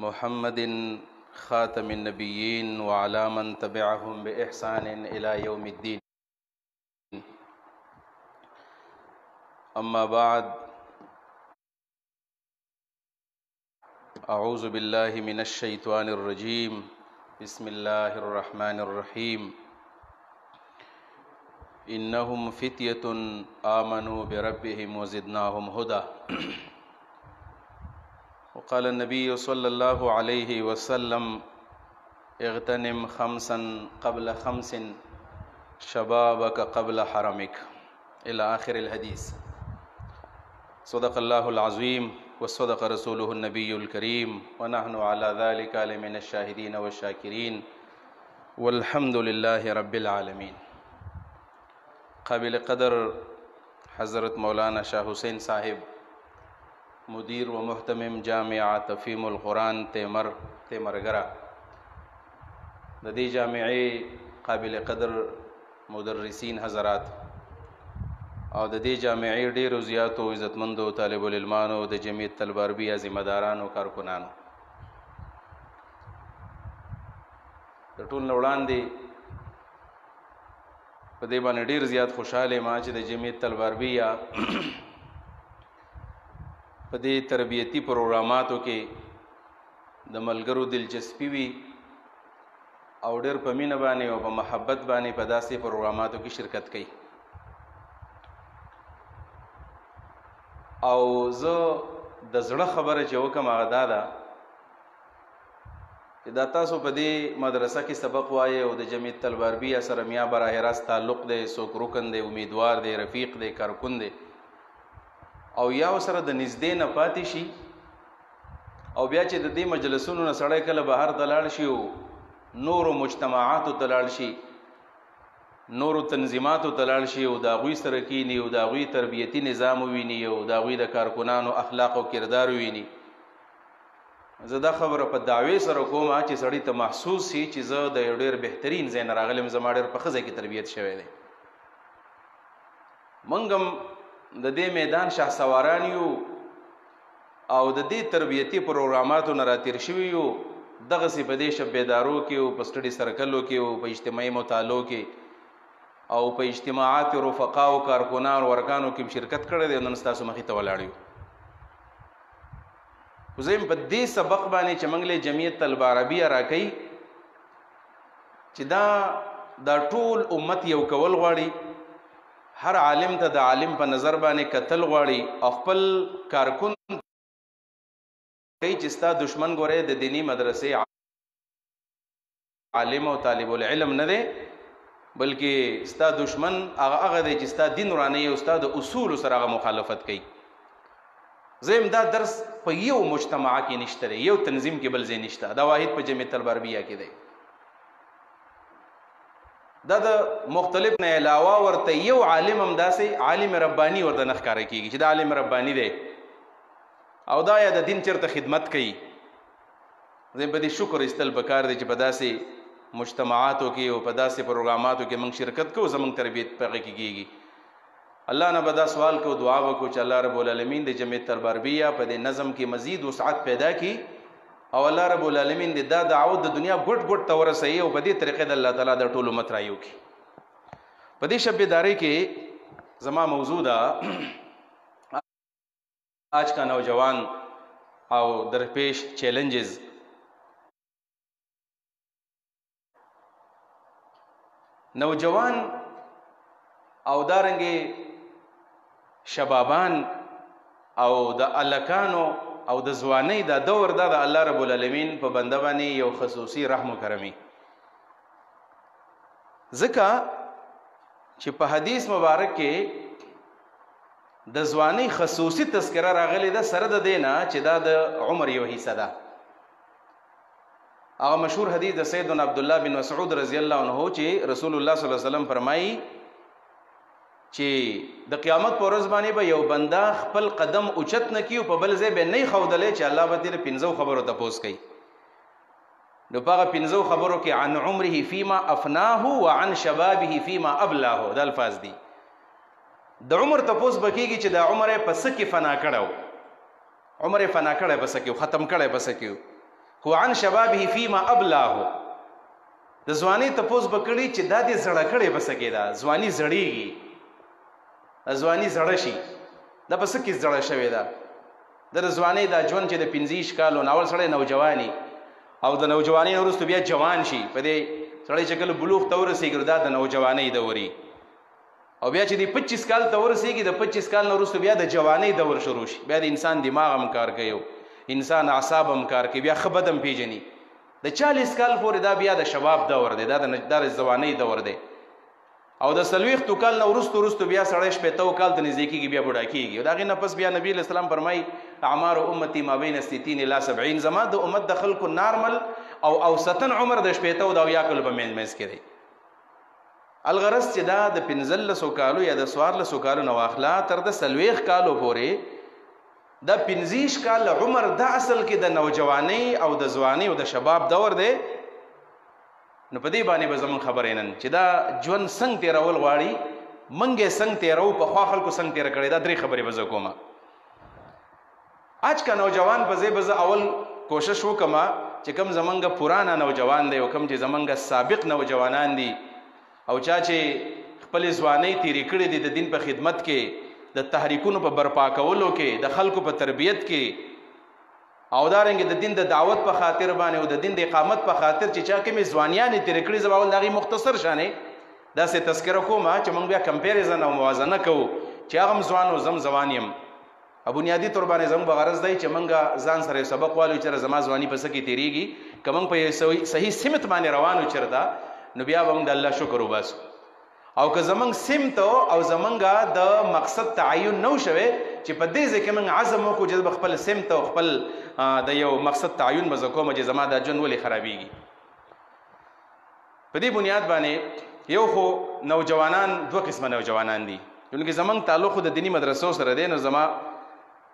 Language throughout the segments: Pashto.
محمد خاتم النبيين وعلى من تبعهم بإحسان إلى يوم الدين. أما بعد، أعوذ بالله من الشيطان الرجيم. بسم الله الرحمن الرحيم. إنهم فتية آمنوا بربهم وزدناهم هدى. وقال النبي صلى الله عليه وسلم: اغتنم خمسا قبل خمس شبابك قبل حرمك، إلى آخر الحديث. صدق الله العظيم وصدق رسوله النبي الكريم، ونحن على ذلك لمن الشاهدين والشاكرين، والحمد لله رب العالمين. قابل قدر حضرت مولانا شاہ حسین صاحب، مدیر و محتمم جامعہ تفہیم القرآن تیمرگرہ، د دې جامعې قابل قدر مدرسین حضرات او د دې جامعې ډېرو زیاتو عزتمندو طالب العلمانو، د جمعیت طلبه عربیه ذمہدارانو، کارکنانو، د ټول نه وړاندې په دې باندې ډېر زیات خوشحاله یم چې د جمعیت طلبه عربیه په دې تربیتي پروګراماتو کې د ملګرو دلچسپي وي او ډېر په مینه باندې او په محبت باندې په داسې پروګراماتو کې شرکت کوي. او زه د زړه خبره چې وکم هغه دا ده چې دا تاسو په دې مدرسه کې سبق وایي او د جمعیت طلبه عربیه سره میا براه راست تعلق دی، څوک رکن دی، امیدوار دی، رفیق دی، کارکن دی، او یا سره د نږدې نه پاتې شي، او بیا چې د دې مجلسونو نه سړی کله بهر ته لاړ شي او نورو مجتمعاتو ته لاړ شي، نورو تنظیماتو ته لاړ شي او د هغوی سره کینی او د هغوی تربیتي نظام وویني او د هغوی د کارکنانو اخلاق او کردار وویني. زه دا خبره په دعوې سره کوم چې سړی ته محسوس شي چې زه د یو ډېر بهترین ځای نه راغلی یم، زما ډېر په ښه ځای کې تربیت شوی دی. موږ هم د دې میدان شهسواران یو او د دې تربیتي پروګراماتو نه راتېر شوي یو، دغسې په دې شب بیدارو کې او په سټډي سرکلو کې او په اجتماعي مطالعو کې او په اجتماعات رفقا او کارکنانو ورکانو کې شرکت کړی دی. نن ستاسو مخې ته ولاړ یو. خو زه یم په دې سبق باندې چې موږ له جمعیت طلبه عربیه راکوي چې دا ټول امت یو کول غواړي، هر عالم ته د عالم په نظر باندې کتل غواړي او خپل کارکن کوي چې ستا دشمن ګورې د دینی مدرسې عالم او طالب العلم نه دی، بلکې ستا دشمن هغه دی چې ستا دین ورانوي او ستا د اصولو سره هغه مخالفت کوي. زم دا درس په یو مجتمع کې نشته دی، یو تنظیم کې بل ځای نشته، دا واحد په جمعیت طلبه عربیه کې دی. دا د مختلف نه علاوه ورته یو عالم هم داسې عالم رباني ورته نه ښکاره کېږي چې دا عالم رباني دی او دا یا د دین چېرته خدمت کوي. زه په دې شکر ایستل پکار دی چې په داسې مجتمعاتو کې او په داسې پروګراماتو کې موږ شرکت کوو، زموږ تربیت په هغه کې کېږي. الله نه به دا سوال کوو، دعا وکړو چې الله رب العالمین د جمعیت طلبه عربیه په دې نظم کې مزید وسعت پیدا کړي او الله رب العالمین د دا دعوت د دنیا ګوټ ګوټ ته ورسوي او په دې طریقې د الله تعالی د ټول امت رایو کړي. په دې شب بیدارۍ کې زما موضوع ده آج کا نوجوان او درپیش چیلنجز. نوجوان او دارنګې شبابان او د الکانو او د ځوانۍ دا دور دا د الله رب العالمین په بنده باندې یو خصوصي رحم و کرمي، ځکه چې په حدیث مبارک کې د ځوانۍ خصوصي تذکره راغلی ده، سره د دې نه چې دا د عمر یو حصه ده. هغه مشهور حدیث د سیدنا عبدالله بن مسعود رضی الله عنه چې رسول الله صلی الله علیه وسلم فرمایي چې د قیامت په ورځ باندې به یو بنده خپل قدم اوچت نه کړي او په بل ځای به نه ښودلی چې الله به ترې 5 خبرو تپوس کوي. نو په هغه 5 خبرو کې عن عمره فيما افناه وعن شبابه فيما ابلاه، دا الفاظ دي. د عمر تپوس بکیږي چې د عمر په څه کې فنا کړو، عمر فنا کړی په څه کې، ختم کړی په څه کې، کو عن شبابه فيما ابلاه د ځواني تپوس بکړي چې دا دې زړه کړي بس کېدا ځواني زړېږي ځواني زړه شي دا بس کې زړه شوی دا د ځواني دا ژوند چې د 15 کالو ناول سره نوجواني او د نوجواني وروسته بیا جوان شي په دې سړی چې کله بلوغ ته ورسېږي دا د نوجوانۍ دوري او بیا چې د 25 کال ته ورسېږي د 25 کال نه وروسته بیا د جوانۍ دور شروع شي بیا د انسان دماغ هم کار کوي انسان اعصاب هم کار کوي بیا ښه بد هم پیژني د 40 کال پورې دا بیا د شباب دور دی دا د ځوانۍ دور دی او د 40 کال نه وروسته بیا سړی 15 کال ته نږدې کېږي بیا بوډا کېږي د هغې نه پس بیا نبي علیه السلام فرمایي اعمار امتي ما بین 60 الی 70 زما د امت د خلکو نارمل او اوسطن عمر د 70 او 80 کالو په منځ کې دی الغرض چې دا د 15 کالو یا د 14 کالو نه واخلا تر د 40 کالو پورې د 15 کال عمر د اصل کې د نوجوانۍ او د ځوانۍ او د شباب دور دی نو په دې باندې به زمون خبرې نن چې دا ژوند څنګه تیرول غواړي منګې څنګه تیرو په خوا خلکو څنګه تیر کړي دا درې خبرې به زه کوم آج کا نوجوان په ځای به اول کوشش وکما چې کم زمونږ پرانا نوجوان دی او کم چې زمونږ سابق نوجوانان دي او چا چې خپل ځوانۍ تیرې کړې دي د دین په خدمت کې د تحریکونو په برپا کولو کې د خلکو په تربیت کې او دارنګه د دین د دعوت په خاطر باندې او د دین د اقامت په خاطر چې چا کومې ځوانیانې تیرې کړې زه به اول د هغې مختصر شانې داسې تذکره کوم چې موږ بیا کمپیریزن او موازنه کوو چې هغه هم ځوان او زم ځوان یم بنیادي طور باندې زموږ به غرض دی چې موږ ځان سره یو سبق والو چې زما ځواني په څه کې تېرېږي که موږ په صحیح سمت باندې روان و چېرته نو بیا به موږ د الله شکر وباسو او که زمونږ سمت او زمونږ د مقصد تعین نو شوی چې په دې ځای کې موږ عزم وکړو چې به خپل سمت او خپل د یو مقصد تعین به زه کوم چې زما دا ژوند ولې خرابېږي په دې بنیاد باندې یو خو نوجوانان دوه قسمه نوجوانان دي چونکې زمونږ تعلق خو د دیني مدرسو سره دی نو زما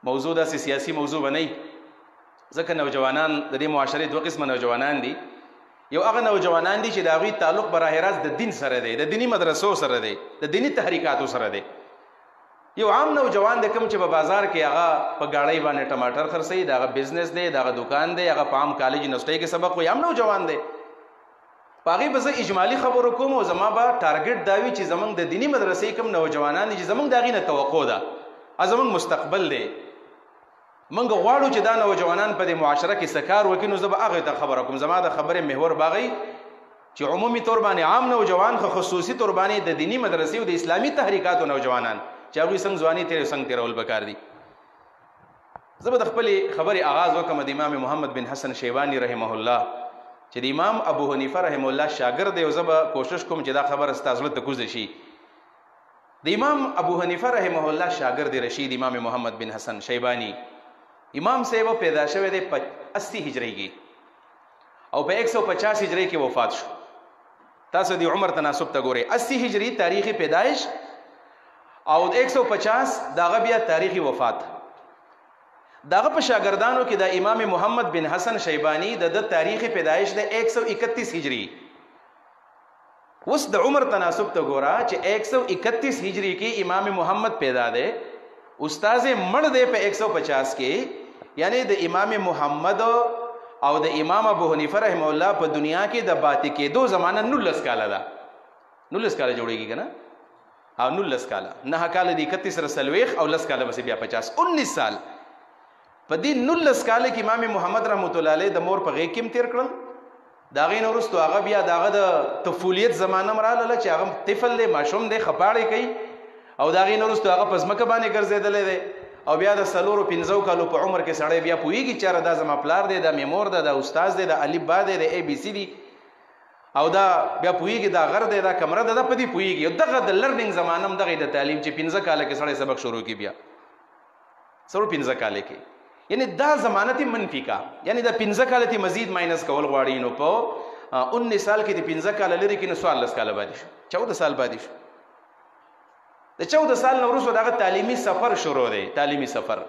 موضوع داسې سیاسي موضوع به نه وي ځکه نوجوانان د دې معاشرې دوه قسمه نوجوانان دي یو هغه نوجوانان دي چې د هغوی تعلق براه راست د دین سره دی د دینی مدرسو سره دی د دینی تحریکاتو سره دی یو عام نوجوان د کوم چې په بازار کې هغه په ګاډۍ باندې ټماټر خرڅوي د هغه بزنس دی د هغه دکان دی هغه په عام کالج یونیورسټۍ کې سبق وایي عام نوجوان دی په هغې به زه اجمالي خبرو کوم او زما به ټارګټ دا وي چې زموږ د دیني مدرسې کوم نوجوانان دي چې زموږ د هغې نه توقع ده زموږ مستقبل دی موږ غواړو چې دا نوجوانان په دې معاشره کې څه کار وکړي نو زه به هغې ته خبره کوم زما د خبرې محور به هغی چې عمومي طور باندې عام نوجوان خو خصوصي طور باندې د دیني مدرسې او د اسلامي تحریکاتو نوجوانان چې هغوی څنګه ځواني څنګه تېرول پکار دي زه به د خپلې خبرې آغاز وکړم د امام محمد بن حسن شیباني رحمه الله چې د امام ابو حنیفه رحمه الله شاګرد دی او زه به کوشش کوم چې دا خبره ستا زړه ته کوزه شي د امام ابو حنیفه رحمه الله شاګرد رشید امام محمد بن حسن شیباني امام صاحب پیدا شوی دی 80 هجری کې او په 150 هجری کې وفات شو تاسو د عمر تناسب ته ګورئ 80 هجری تاریخي پیدایش او 150 داغه بیا تاریخي وفات داغه په شاګردانو کې د امام محمد بن حسن شیبانی د تاریخي پیدایش د 131 هجری اوس د عمر تناسب ته ګورا چې 131 هجری کې امام محمد پیدا دی استاد مړ دی په 150 کې یعنی د امام محمد او د امام ابو حنیفه رحمه الله په دنیا کې د باطی کېدو زمانه 19 کاله ده 19 کاله جوړیږي کنه او 19 کاله 9 کاله د 31 سره سلويخ او 10 کاله بس بیا 50 19 سال په دې 19 کاله کې امام محمد رحمت الله علیه د مور په غېږ کې تیر کړل دا غي نو وروسته هغه بیا دغه د طفولیت زمانه مراله چې هغه طفل دی ماشوم دی خپاړې کوي او دا غي نو وروسته هغه په ځمکه باندې ګرځېدلی دی او بیا د 4-5 کالو په عمر کې سړی بیا پوهیږي چې دا زما پلار دی دا میمور دی دا استاد دی دا الف با دی د ای بی سی دی او دا بیا پوهیږي دا غر دی دا کمره ده دا په دې پوهیږي او دغه د لرنینګ زمانه هم دغه د تعلیم چې 15 کاله کې سړی سبق شروع کی بیا 15 کاله کې یعنی دا زمانه تی منفی کا یعنی دا 15 کاله تی مزید ماینس کول غواړي نو په 19 سال کې د 15 کاله لري کې نو 14 کاله باندې شو 14 سال باندې شو د 14 سال نو وروسته دغه تعلیمي سفر شروع دی تعلیمي سفر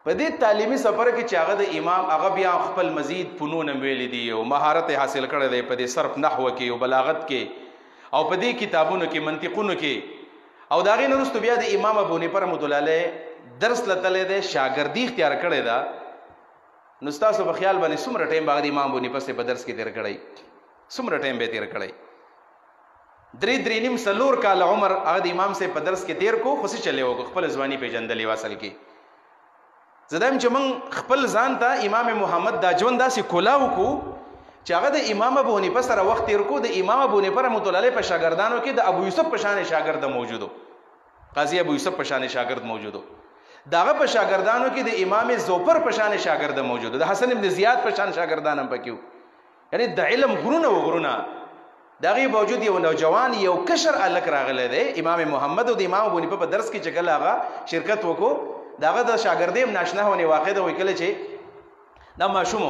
په دې تعلیمي سفر کې چې هغه د امام هغه بیا خپل مزید فنون ویل دي او مهارت حاصل کړی دی په دې صرف نحو کې او بلاغت کې او په دې کتابونو کې منطقونو کې او دا غي نورستو بیا د امام ابو حنیفه رحمۃ اللہ علیہ درس لته دی شاګردی اختیار کړی دا نو ستاسو په خیال باندې څومره ټایم به هغه د امام ابو حنیفه صاحب په درس کې تېر کړی، څومره ټایم به تېر کړی؟ 3 نیم 4 کال عمر هغه د امام صاحب په درس کې تېر کو، خو څه چلې وکړو، خپل ځواني پېژندلې اصل کې. زه دا یم چې موږ خپل ځان ته امام محمد دا ژوند داسې کولاو کو چې هغه د امام ابو حنیفه سره وخت تېر کو. د امام ابو حنیفه رحمة الله علیه په شاګردانو کې د ابو یوسف په شان شاګرد موجودو، قاضي ابو یوسف په شان شاګرد موجودو، داغه په شاګردانو کې د امام زوفر په شان شاګرد موجودو، د حسن ابن زیاد په شان شاګردان هم پکې، یعنی د علم غرونه و غرونه. داغه باوجود یو نوجوان یو کشر الک راغله دی امام محمد او د امام ابو حنیفه په درس کې چې کله هغه شرکت وکړو، داغه د شاګردې ناشنا ونه واقع ده. وی کله چې دا ماشوم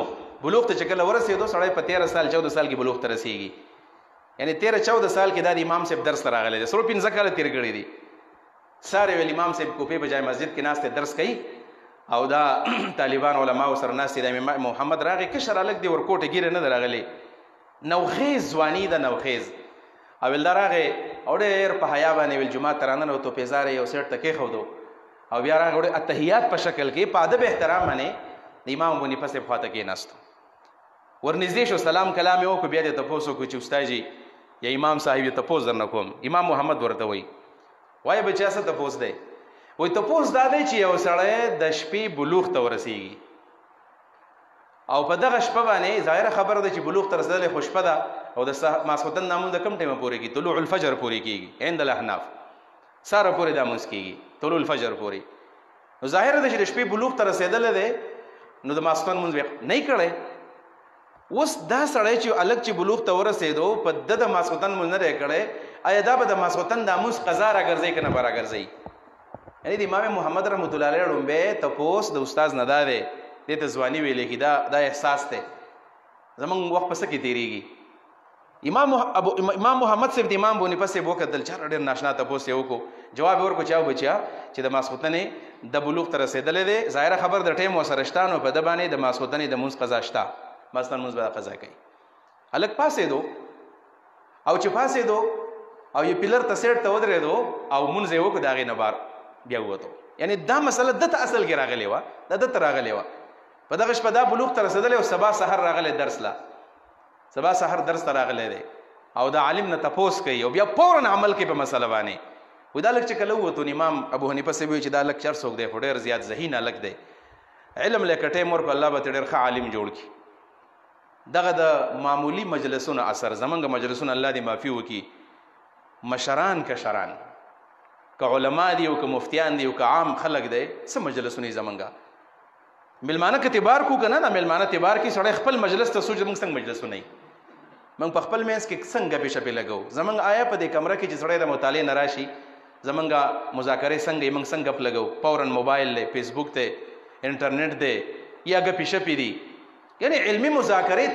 بلوغ ته چې کله ورسېدو، سړی په 13 سال 14 سال کې بلوغ ته رسیږي، یعنی 13-14 سال کې دا د امام صاحب درس راغلی دی، 15 کاله تیر کړی دي. ساره ویل امام صاحب کوپې بجای مسجد کې ناست درس کوي، او دا طالبان علما سره ناست دي. امام محمد راغی کشر الک دی، ورکوټه ګیره نه راغلی، نوخیز ځواني ده نوخیز. او ول راغی او ډېر په حیا باندې ویل جمعه ترانه نو تو پیزار یو سیټ تکې خو دو، او بیا راغی اتحیات په شکل کې په ادب احترام باندې د امام ابو حنیفه صاحب خواته کې ناست، ورنږدې شو، سلام کلام یې وکړو، بیا دې تپوس وکړو چې استاد جی یا امام صاحب یې تپوس درنه کوم. امام محمد ورته وایي وای بچا څه تپوس دی؟ وای تپوس دا دی چې یو سړی د شپې بلوغ ته ورسیږي، او په دغه شپه باندې ظاهره خبره ده چې بلوغ ته رسېدل خو شپه ده، او د ماسخوتن نامون د کم ټیمه پورې کېږي؟ طلوع الفجر پورې کېږي عند الاحناف، ساره پورې دا مونځ کېږي طلوع الفجر پورې. نو ظاهره ده چې د شپې بلوغ ته رسېدلی دی، نو د ماسخوتن مونځ نه یې کړی. اوس دا سړی چې الګ چې بلوغ ته ورسېدو، په د ماسخوتن مونځ نه دی کړی، آیا دا به د ماسخوتن د مونځ قضا راګرځوي که نه به راګرځوي؟ یعنی د امام محمد رحمة الله علیه ړومبی تپوس د استاز نه دا دی، دې ته ځواني ویلې کېږي، دا احساس دی. زمونږ وخت په څه کې تېرېږي؟ امام محمد صاحب د امام ابو حنیفه صاحب وکتل، چا ډېر ناشنا تپوس یې وکړو، جواب یې ورکړو چې او بچیا چې د ماسخوتنې د بلوغ ته رسېدلی دی، ظاهره خبر د ټایم ورسره شته، نو په ده باندې د ماسخوتنې د مونځ قضا شته، ماسخوتن مونځ به قضا کوي. هلک پاسېدو، او چې پاسېدو او یو پیلر ته سیټ ته ودرېدو او مونځ یې وکړو، د هغې نه بار بیا ووتو. یعنی دا مسله ده ته اصل کې راغلې وه، دا ده ته راغلې وه. په دغه شپه دا بلوغ ته رسېدلی او سبا سحر راغلی درس لا، سبا سحر درس ته راغلی دی، او د عالم نه تپوس کوي، او بیا فوراً عمل کوي په مسله باندې. وایي دا هلک چې کله ووتو، امام ابو حنیفه صاحب وایي چې دا هلک چر څوک دی، خو ډېر زیات ذهین هلک دی، علم لکه ټایم ورکړو، الله به ډېر ښه عالم جوړ کړي. دغه د معمولی مجلسونو اثر، زمونږ مجلسونه الله دې معافي وکړي، مشران کشران که علما دي او که مفتیان دي او که عام خلک دی، څه مجلسونه زمونږ ملمانه که تبار کو که نه، دا ملمانه تبار کې سړی خپل مجلس ته سوچ، زمونږ څنګه مجلسونه موږ په خپل منځ کې څنګه ګپې شپې لګو. زمونږ آیا په دې کمره کې چې سړی د مطالعې نه راشي، زمونږ مذاکرې څنګه موږ څنګه ګپ لګو؟ فوراً موبایل دی، فیسبوک دی، انټرنیټ دی، یا ګپې شپې دي. یعنی علمي مذاکرې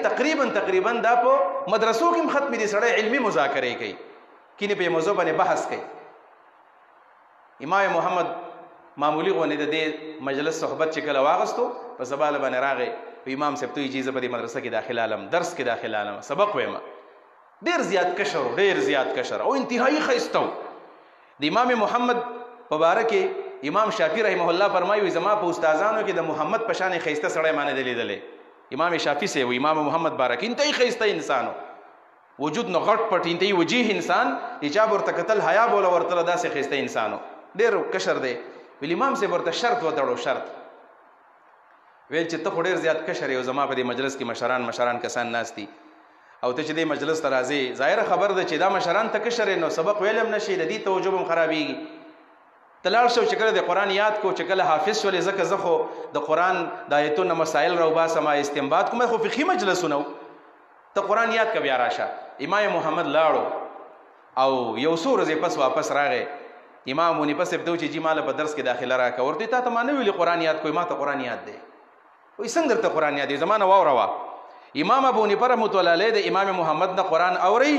تقریبا دا په مدرسو کې هم ختمې دي، سړی علمي مذاکرې کوي، کینې په موضوع باندې بحث کوي. امام محمد معمولی غونې د دې مجلس صحبت چې کله واغستو، په سبا باندې راغی، امام صاحب ته اجازه په دې مدرسه کې داخله علم، درس کې داخله علم، سبق وایم. ډېر زیات کشر، ډېر زیات کشر او انتهایی ښایسته. د امام محمد په باره کې امام شافعي رحمه الله فرمایي، زما په استادانو کې د محمد په شان ښایسته سړی ما نه دی لیدلی. امام شافعي صاحب وایي امام محمد بارک انتهایی ښایسته انسان، وجود نه غټ پټ، انتهایی وجیح انسان، چې چا به ورته کتل حیا به ورتله، داسې ښایسته انسان و، ډېر کشر دی. ویل امام صاحب ورته شرط وتړو، شرط ویل چې ته خو ډېر زیات کشر یې، او زما په دې مجلس کې مشران کسان ناست دي، او ته چې دې مجلس ته راځې، ظاهره خبر ده چې دا مشران ته کشر یې، نو سبق ویل هم نشي، د دې توجه هم خرابېږي. ته لاړ شو چې کله د قرآن یاد کو، چې کله حافظ شولې، ځکه زه خو د قرآن د آیتونو مسایل راوباسم، استنباط کوم، خو فقهي مجلسونه و، ته قرآن یاد که بیا راشه. امام محمد لاړو او یو څو ورځې پس واپس راغی. امام ابو حنیفه صاحب ته وایي چې جی ماله په درس کې داخله راکړه. ورته تا ته ما نه ویلي قرآن یاد کوئ، ما ته قرآن یاد دی. وایي څنګه درته قرآن یاد دی؟ زما نه واوروه. امام ابو حنیفه رحمة الله علیه د امام محمد نه قرآن اوري،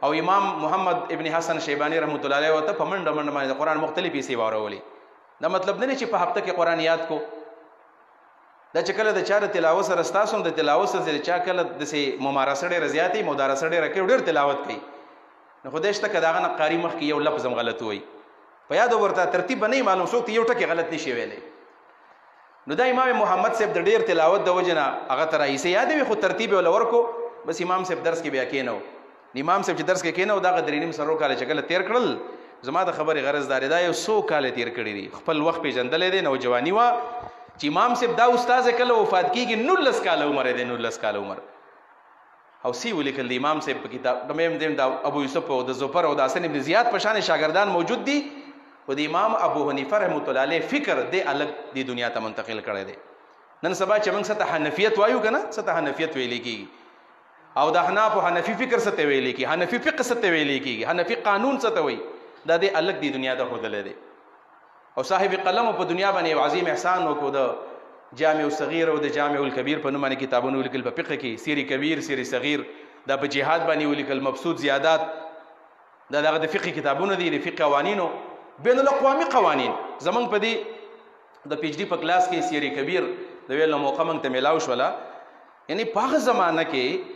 او امام محمد ابن حسن شیبانی رحمة الله علیه ورته په منډه باندې د قرآن مختلفې حصې واورولې. دا مطلب نه چې په هفته کې قرآن یاد کو، دا چې کله د چا د تلاوت سره ستاسو هم د تلاوت سره چا کله داسې ممارسه ډېره زیاتې، مدارسه ډېره کوي، ډېر تلاوت کوي، نو خدای شته که د هغه نه قاري مخکې یو لفظ هم غلط وایي، په یاد ورته ترتیب به نه معلوم، څوک ته یو ټکی غلط نشي ویلی. نو دا امام محمد صاحب د ډیر تلاوت د وجنه هغه تر ایسه یادوي خو ترتیب ول ورکو بس امام صاحب درس کې بیا کېنو امام صاحب چې درس کې کېنو دا غدرینم سرو کال چې کله تیر کړل زما د خبرې غرض دار دا یو 100 کال تیر کړی دي خپل وخت پیژندلې دي نوجوانی وا چې امام صاحب دا استاد کله وفات کیږي 19 کال عمر دی 19 کال عمر او سی ولیکل د امام صاحب په کتاب د میم دیم د ابو یوسف او د زفر او د حسن ابن زیاد په شان شاګردان موجود دي او د امام ابو حنیفه رحمۃ اللہ علیہ فکر د الګ دی دنیا ته منتقل کړي دي نن سبا چې موږ ست حنفیت وایو کنه ست حنفیت ویل کیږي او د حناف حنفی فکر ست ویل کیږي حنفی فقه ست ویل کیږي حنفی قانون ست وی دا د الګ دی دنیا ته خودل دي او صاحب قلم په دنیا باندې عظیم احسان وکړو د جامع الصغیر او د جامع الکبیر په نوم باندې کتابونه ولیکل په فقه کې سیری کبیر سیری صغیر دا په جهاد باندې ولیکل مبسوط زیادات دا دغه د فقه کتابونه دي د فقه قوانینو بین الاقوامی قوانین زمونږ په دې د پی ایچ ډي په کلاس کې سیری کبیر د ویلو موقع موږ ته میلاو شوله یعنی په هغه زمانه کې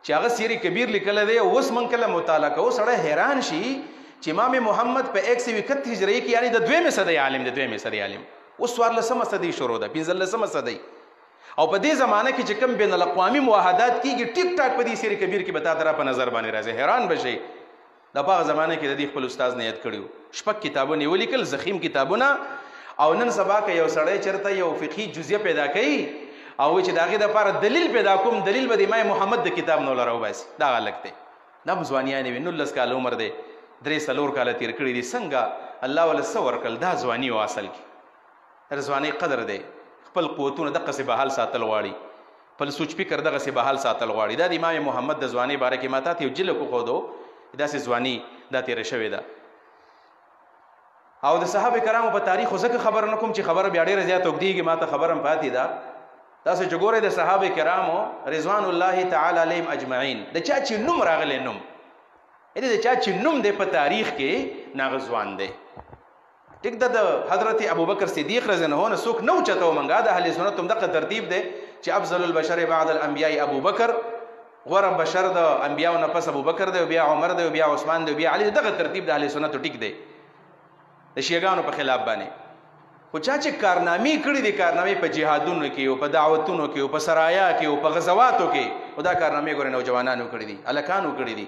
چې هغه سیری کبیر لیکل دی اوس موږ کله مطالعه کوو سړی حیران شي چې امام محمد په 131 هجری کې یعنی د 2 صدی عالم د 2 صدی عالم اوس 14 صدی شروع ده 15 صدی او په دې زمانه کې چې کوم بین الاقوامی معاهدات کیږي ټیک ټاک په دې سیری کبیر کې بتا درا په نظر باندې راځي حیران بشي د په زمانه کې د دې خپل استاد نه یاد کړیو شپږ کتابونه ولیکل زخیم کتابونه او نن سبا کې یو سړی چرته یو فقهي جزئیه پیدا کړي او چې داغه د لپاره دلیل پیدا کوم دلیل به د امام محمد د کتاب نو لراو بس دا غلط دی دا ځوانیان وي 19 کال عمر دی 3 کال تیر کړی دي څنګه الله ول سور کل دا ځواني او اصل کې رضوانی قدر دی خپل قوتونه دغه سه بحال ساتل غواړي خپل سوچ فکر دغه سه بحال ساتل غواړي دا د امام محمد د ځواني باره کې ماته ته جل کو خودو دا سه ځواني دا تیر شوی دا او د صحابه کرامو په تاریخ زکه خبر نه کوم چې خبر بیا ډیره زیات وګدیږي ماته خبرم پاتې دا تاسو چې ګوره د صحابه کرامو رضوان الله تعالی علیهم اجمعین د چا چې نوم راغلی نوم د چا چې نوم دی په تاریخ کې ناغزوان دی ټیک د حضرت ابوبکر صدیق رضی الله عنه څوک نو چته ومنګا د اهل سنت هم دغه ترتیب دی چې افضل البشر بعد الانبیاء ابوبکر غوره بشر د انبیاء نه پس ابوبکر دی بیا عمر دی بیا عثمان دی بیا علی دغه ترتیب د اهل سنت ټیک دی د شیعاګانو په خلاف باندې خو چا چې کارنامې کړي دي کارنامې په جهادونو کې او په دعوتونو کې او په سرایا کې او په غزواتو کې او دا کارنامې ګورې نوجوانانو کړي دي الکانو کړي دي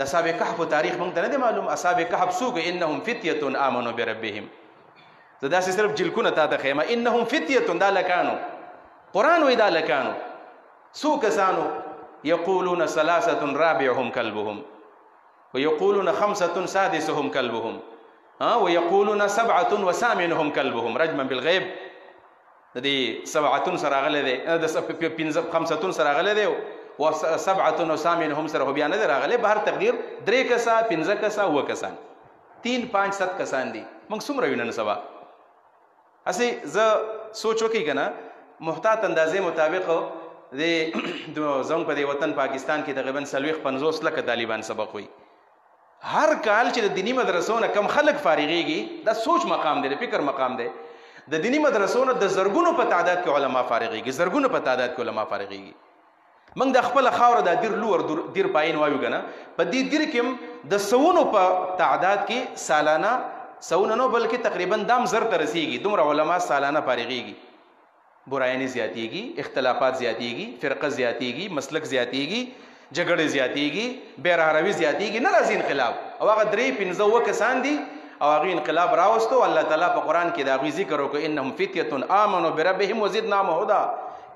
د اصحاب کهف تاریخ مونږ ته نه دی معلوم اصحاب کهف څوک انهم فتیه آمنوا بربهم زدا صرف جلکونه تا ته خیمه انهم فتیه دا لکانو قران وی دا لکانو سو کسانو یقولون ثلاثه رابعهم كلبهم ويقولون خمسه سادسهم كلبهم ويقولون سبعه وثامنهم كلبهم رجما بالغيب د دې سبعه سراغله دي د 5 سراغله دي و 7 وثامنهم سره بیا نه راغله بهر تقدیر 3 کسا 15 کسا و کسان 3 5 7 کسان دي موږ څومره وینن سبا اسی ز سوچو کې کنه محتاط اندازې مطابق د زموږ په وطن پاکستان کې تقریبا 50 لک طالبان سبق وي هر کال چې د دینی مدرسو نه کم خلک فارغيږي دا سوچ مقام دی فکر مقام دی د دینی مدرسو نه د زرګونو په تعداد کې علما فارغيږي زرګونو په تعداد کې علما فارغيږي موږ د خپل خاور د دیر لور دیر پاین وایو کنه په دې دیر کې د سونو په تعداد کې سالانه سونه نو بلکې تقریبا دام زر ته رسیږي دومره علما سالانه فارغيږي برایانی زیاتیږي اختلافات زیاتیږي فرقه زیاتیږي مسلک زیاتیږي جګړه زیاتیږي بیرهروي زیاتیږي نه راځي انقلاب او هغه 3-5 کسان دي او هغه انقلاب راوستو الله تعالی په قران کې دا غوي ذکر وکړو انهم فتيه امنوا بربهم وزدناهم هدى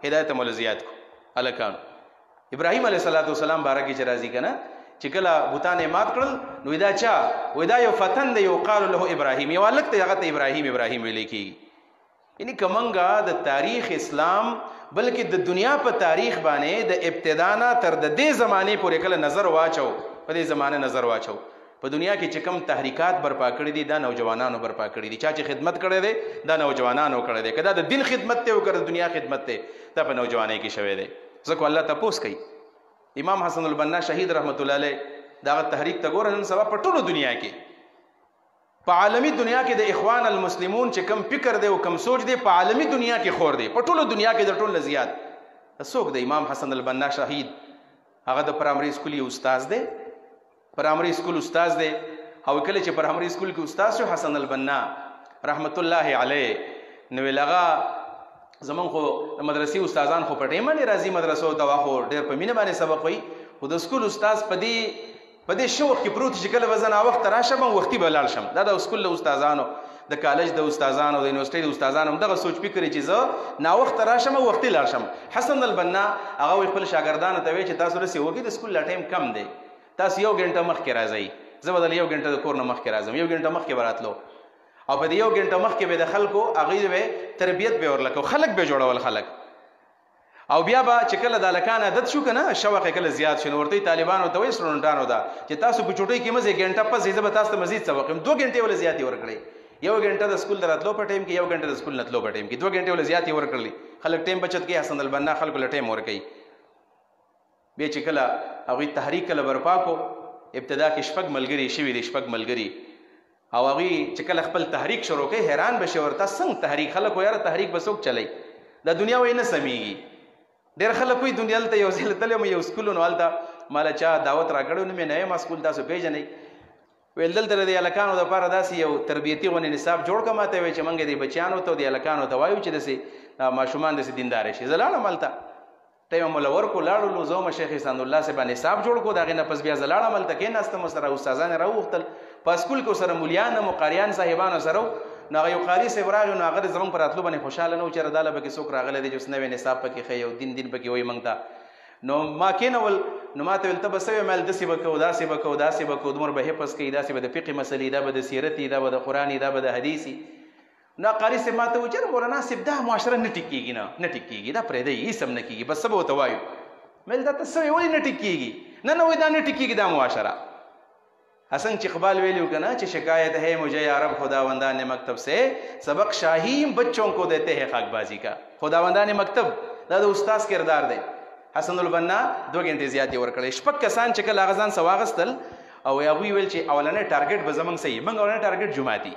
هدایت مول زیات کو الکان ابراهيم عليه السلام بارک چې راځي کنه چې کله بوتانه مات کړل نو دا چا ودا یو فتن دی یو قال له ابراهيم یو لکه هغه ته ابراهيم ویل کیږي یعنی کومنګا د تاریخ اسلام بلکې د دنیا په تاریخ باندې د ابتدانا تر د دې زمانه پورې کله نظر واچو په دې زمانه نظر واچو په دنیا کې چې کم تحریکات برپا کړې دي دا نوجوانانو برپا کړې دي چا چې خدمت کړې دي دا نوجوانانو کړې دي کدا د دین خدمت ته او کړ د دنیا خدمت ته دا په نوجوانۍ کې شوی دی ځکه الله تاسو کوي امام حسن البنا شهید رحمت الله علیه دا تحریک ته ګورن سبب په ټولو دنیا کې په عالمی دنیا کې د اخوان المسلمون چې کم فکر دی او کم سوچ دی په عالمی دنیا کې خور دی په ټولو دنیا کې د ټولو زیات څوک د امام حسن البنا شهید هغه د پرایمري سکول یو استاد دی پرایمري سکول استاد دی او کله چې پرایمري سکول کې استاد شو حسن البنا رحمت الله علیه نو ویل هغه زمون خو د مدرسې استادان خو په ټیم باندې راځي مدرسو ته خو ډېر په مینه باندې سبق وایي خو د سکول استاد په دې شوق کې پروت چې کله به زه ناوخته راشم وختي به لاړ شم. دا د سکول د استادانو د کالج د استادانو د یونیورسيټي د استادانو دغه سوچ فکر چې زه ناوخته راشم وختي لاړ شم. حسن البنا هغه خپل شاګردانو ته وی چې تاسو رسې وګي د سکول لا ټایم کم دی تاسو 1 غنټه مخکې راځئ زه بدل 1 غنټه د کور نه مخکې راځم 1 غنټه مخکې براتلو او په دې 1 غنټه مخکې به د خلکو هغه به تربيت به ورلکو خلک به جوړول خلک او بیا به چې کله د لکان عادت شو کنه شوق کله زیات شنو ورته طالبانو ته وې سټوډنټانو ته چې تاسو په چټي کې مزه غنټه پس زه به تاسو ته مزید سبق 2 غنټه ول زیاتې ورکړي 1 غنټه د سکول دراتلو په ټیم کې 1 غنټه د سکول نتلو په ټیم کې 2 غنټه ول زیاتې ورکړي خلک ټیم بچت کې حسن البنا خلکو له ټیم ورکړي. بیا چې کله هغه تحریک کله برپا کو ابتدا کې شپږ ملګری شوی د شپږ ملګری او هغه چې کله خپل تحریک شروع کړي حیران بشي ورته څنګه تحریک خلکو یاره تحریک بسوک چلی د دنیا وای نه سميږي. ډېر خلک وي دنیا ته یو ځل تلم یو سکول نو هلته مالا چا دعوت راکړو نو مې نه ما سکول تاسو پیژنئ ویل دلته د الکانو دپاره داسې یو تربیتي غونې نصاب جوړ کړه ماته وایي چې موږ د بچیانو ته د الکانو ته وایو چې داسې ماشومان داسې دینداره شي. زه لاړم هلته ټایم مولا ورکو لاړلو زه هم شیخ احسان الله صاحب نصاب جوړ کړو د هغې نه پس بیا زه لاړم هلته کېناستم سره استادان یې راوغوښتل په سکول کې سره مولیان هم قاریان صاحبانو سره نو هغه یو قاري صاحب راغی نو هغه زموږ پر راتلو باندې خوشحاله نه و چې رداله پکې څوک راغلی دی چې اوس نوی نصاب پکې ښیي او دین پکې وایي موږ ته نو ما کېنول نو ما ته ویل ته به څه وې مال داسې به کوو داسې به کوو داسې به کوو دومره به حفظ کوي داسې به د فقې مسلې دا به د سیرتي دا به د قرآني دا به د حدیثي نو قاري صاحب ما ته وایي چې مولانا صاحب دا معاشره نه ټیک کېږي نه ټیک کېږي دا پرېږدئ هېڅ هم نه کېږي بس څه به ورته وایو مې دا ته څه وایي ولې نه ټیک کېږي نه وایي دا نه ټیک کېږي دا معاشره. حسن چې اقبال ویلیو کنا چې شکایت ہے مجھے یا رب خداوندان مکتب سے سبق شاہیم بچوں کو دیتے ہیں خاک بازی کا. خداوندان مکتب دا د استاد کردار دی. حسن البنا 2 غنټې زیاتې ورکړې شپږ کسان چې کله هغه ځان سواغستل او هغوی ویل چې اولنی ټارګټ به زموږ صحیح موږ اولنی ټارګټ جوماتي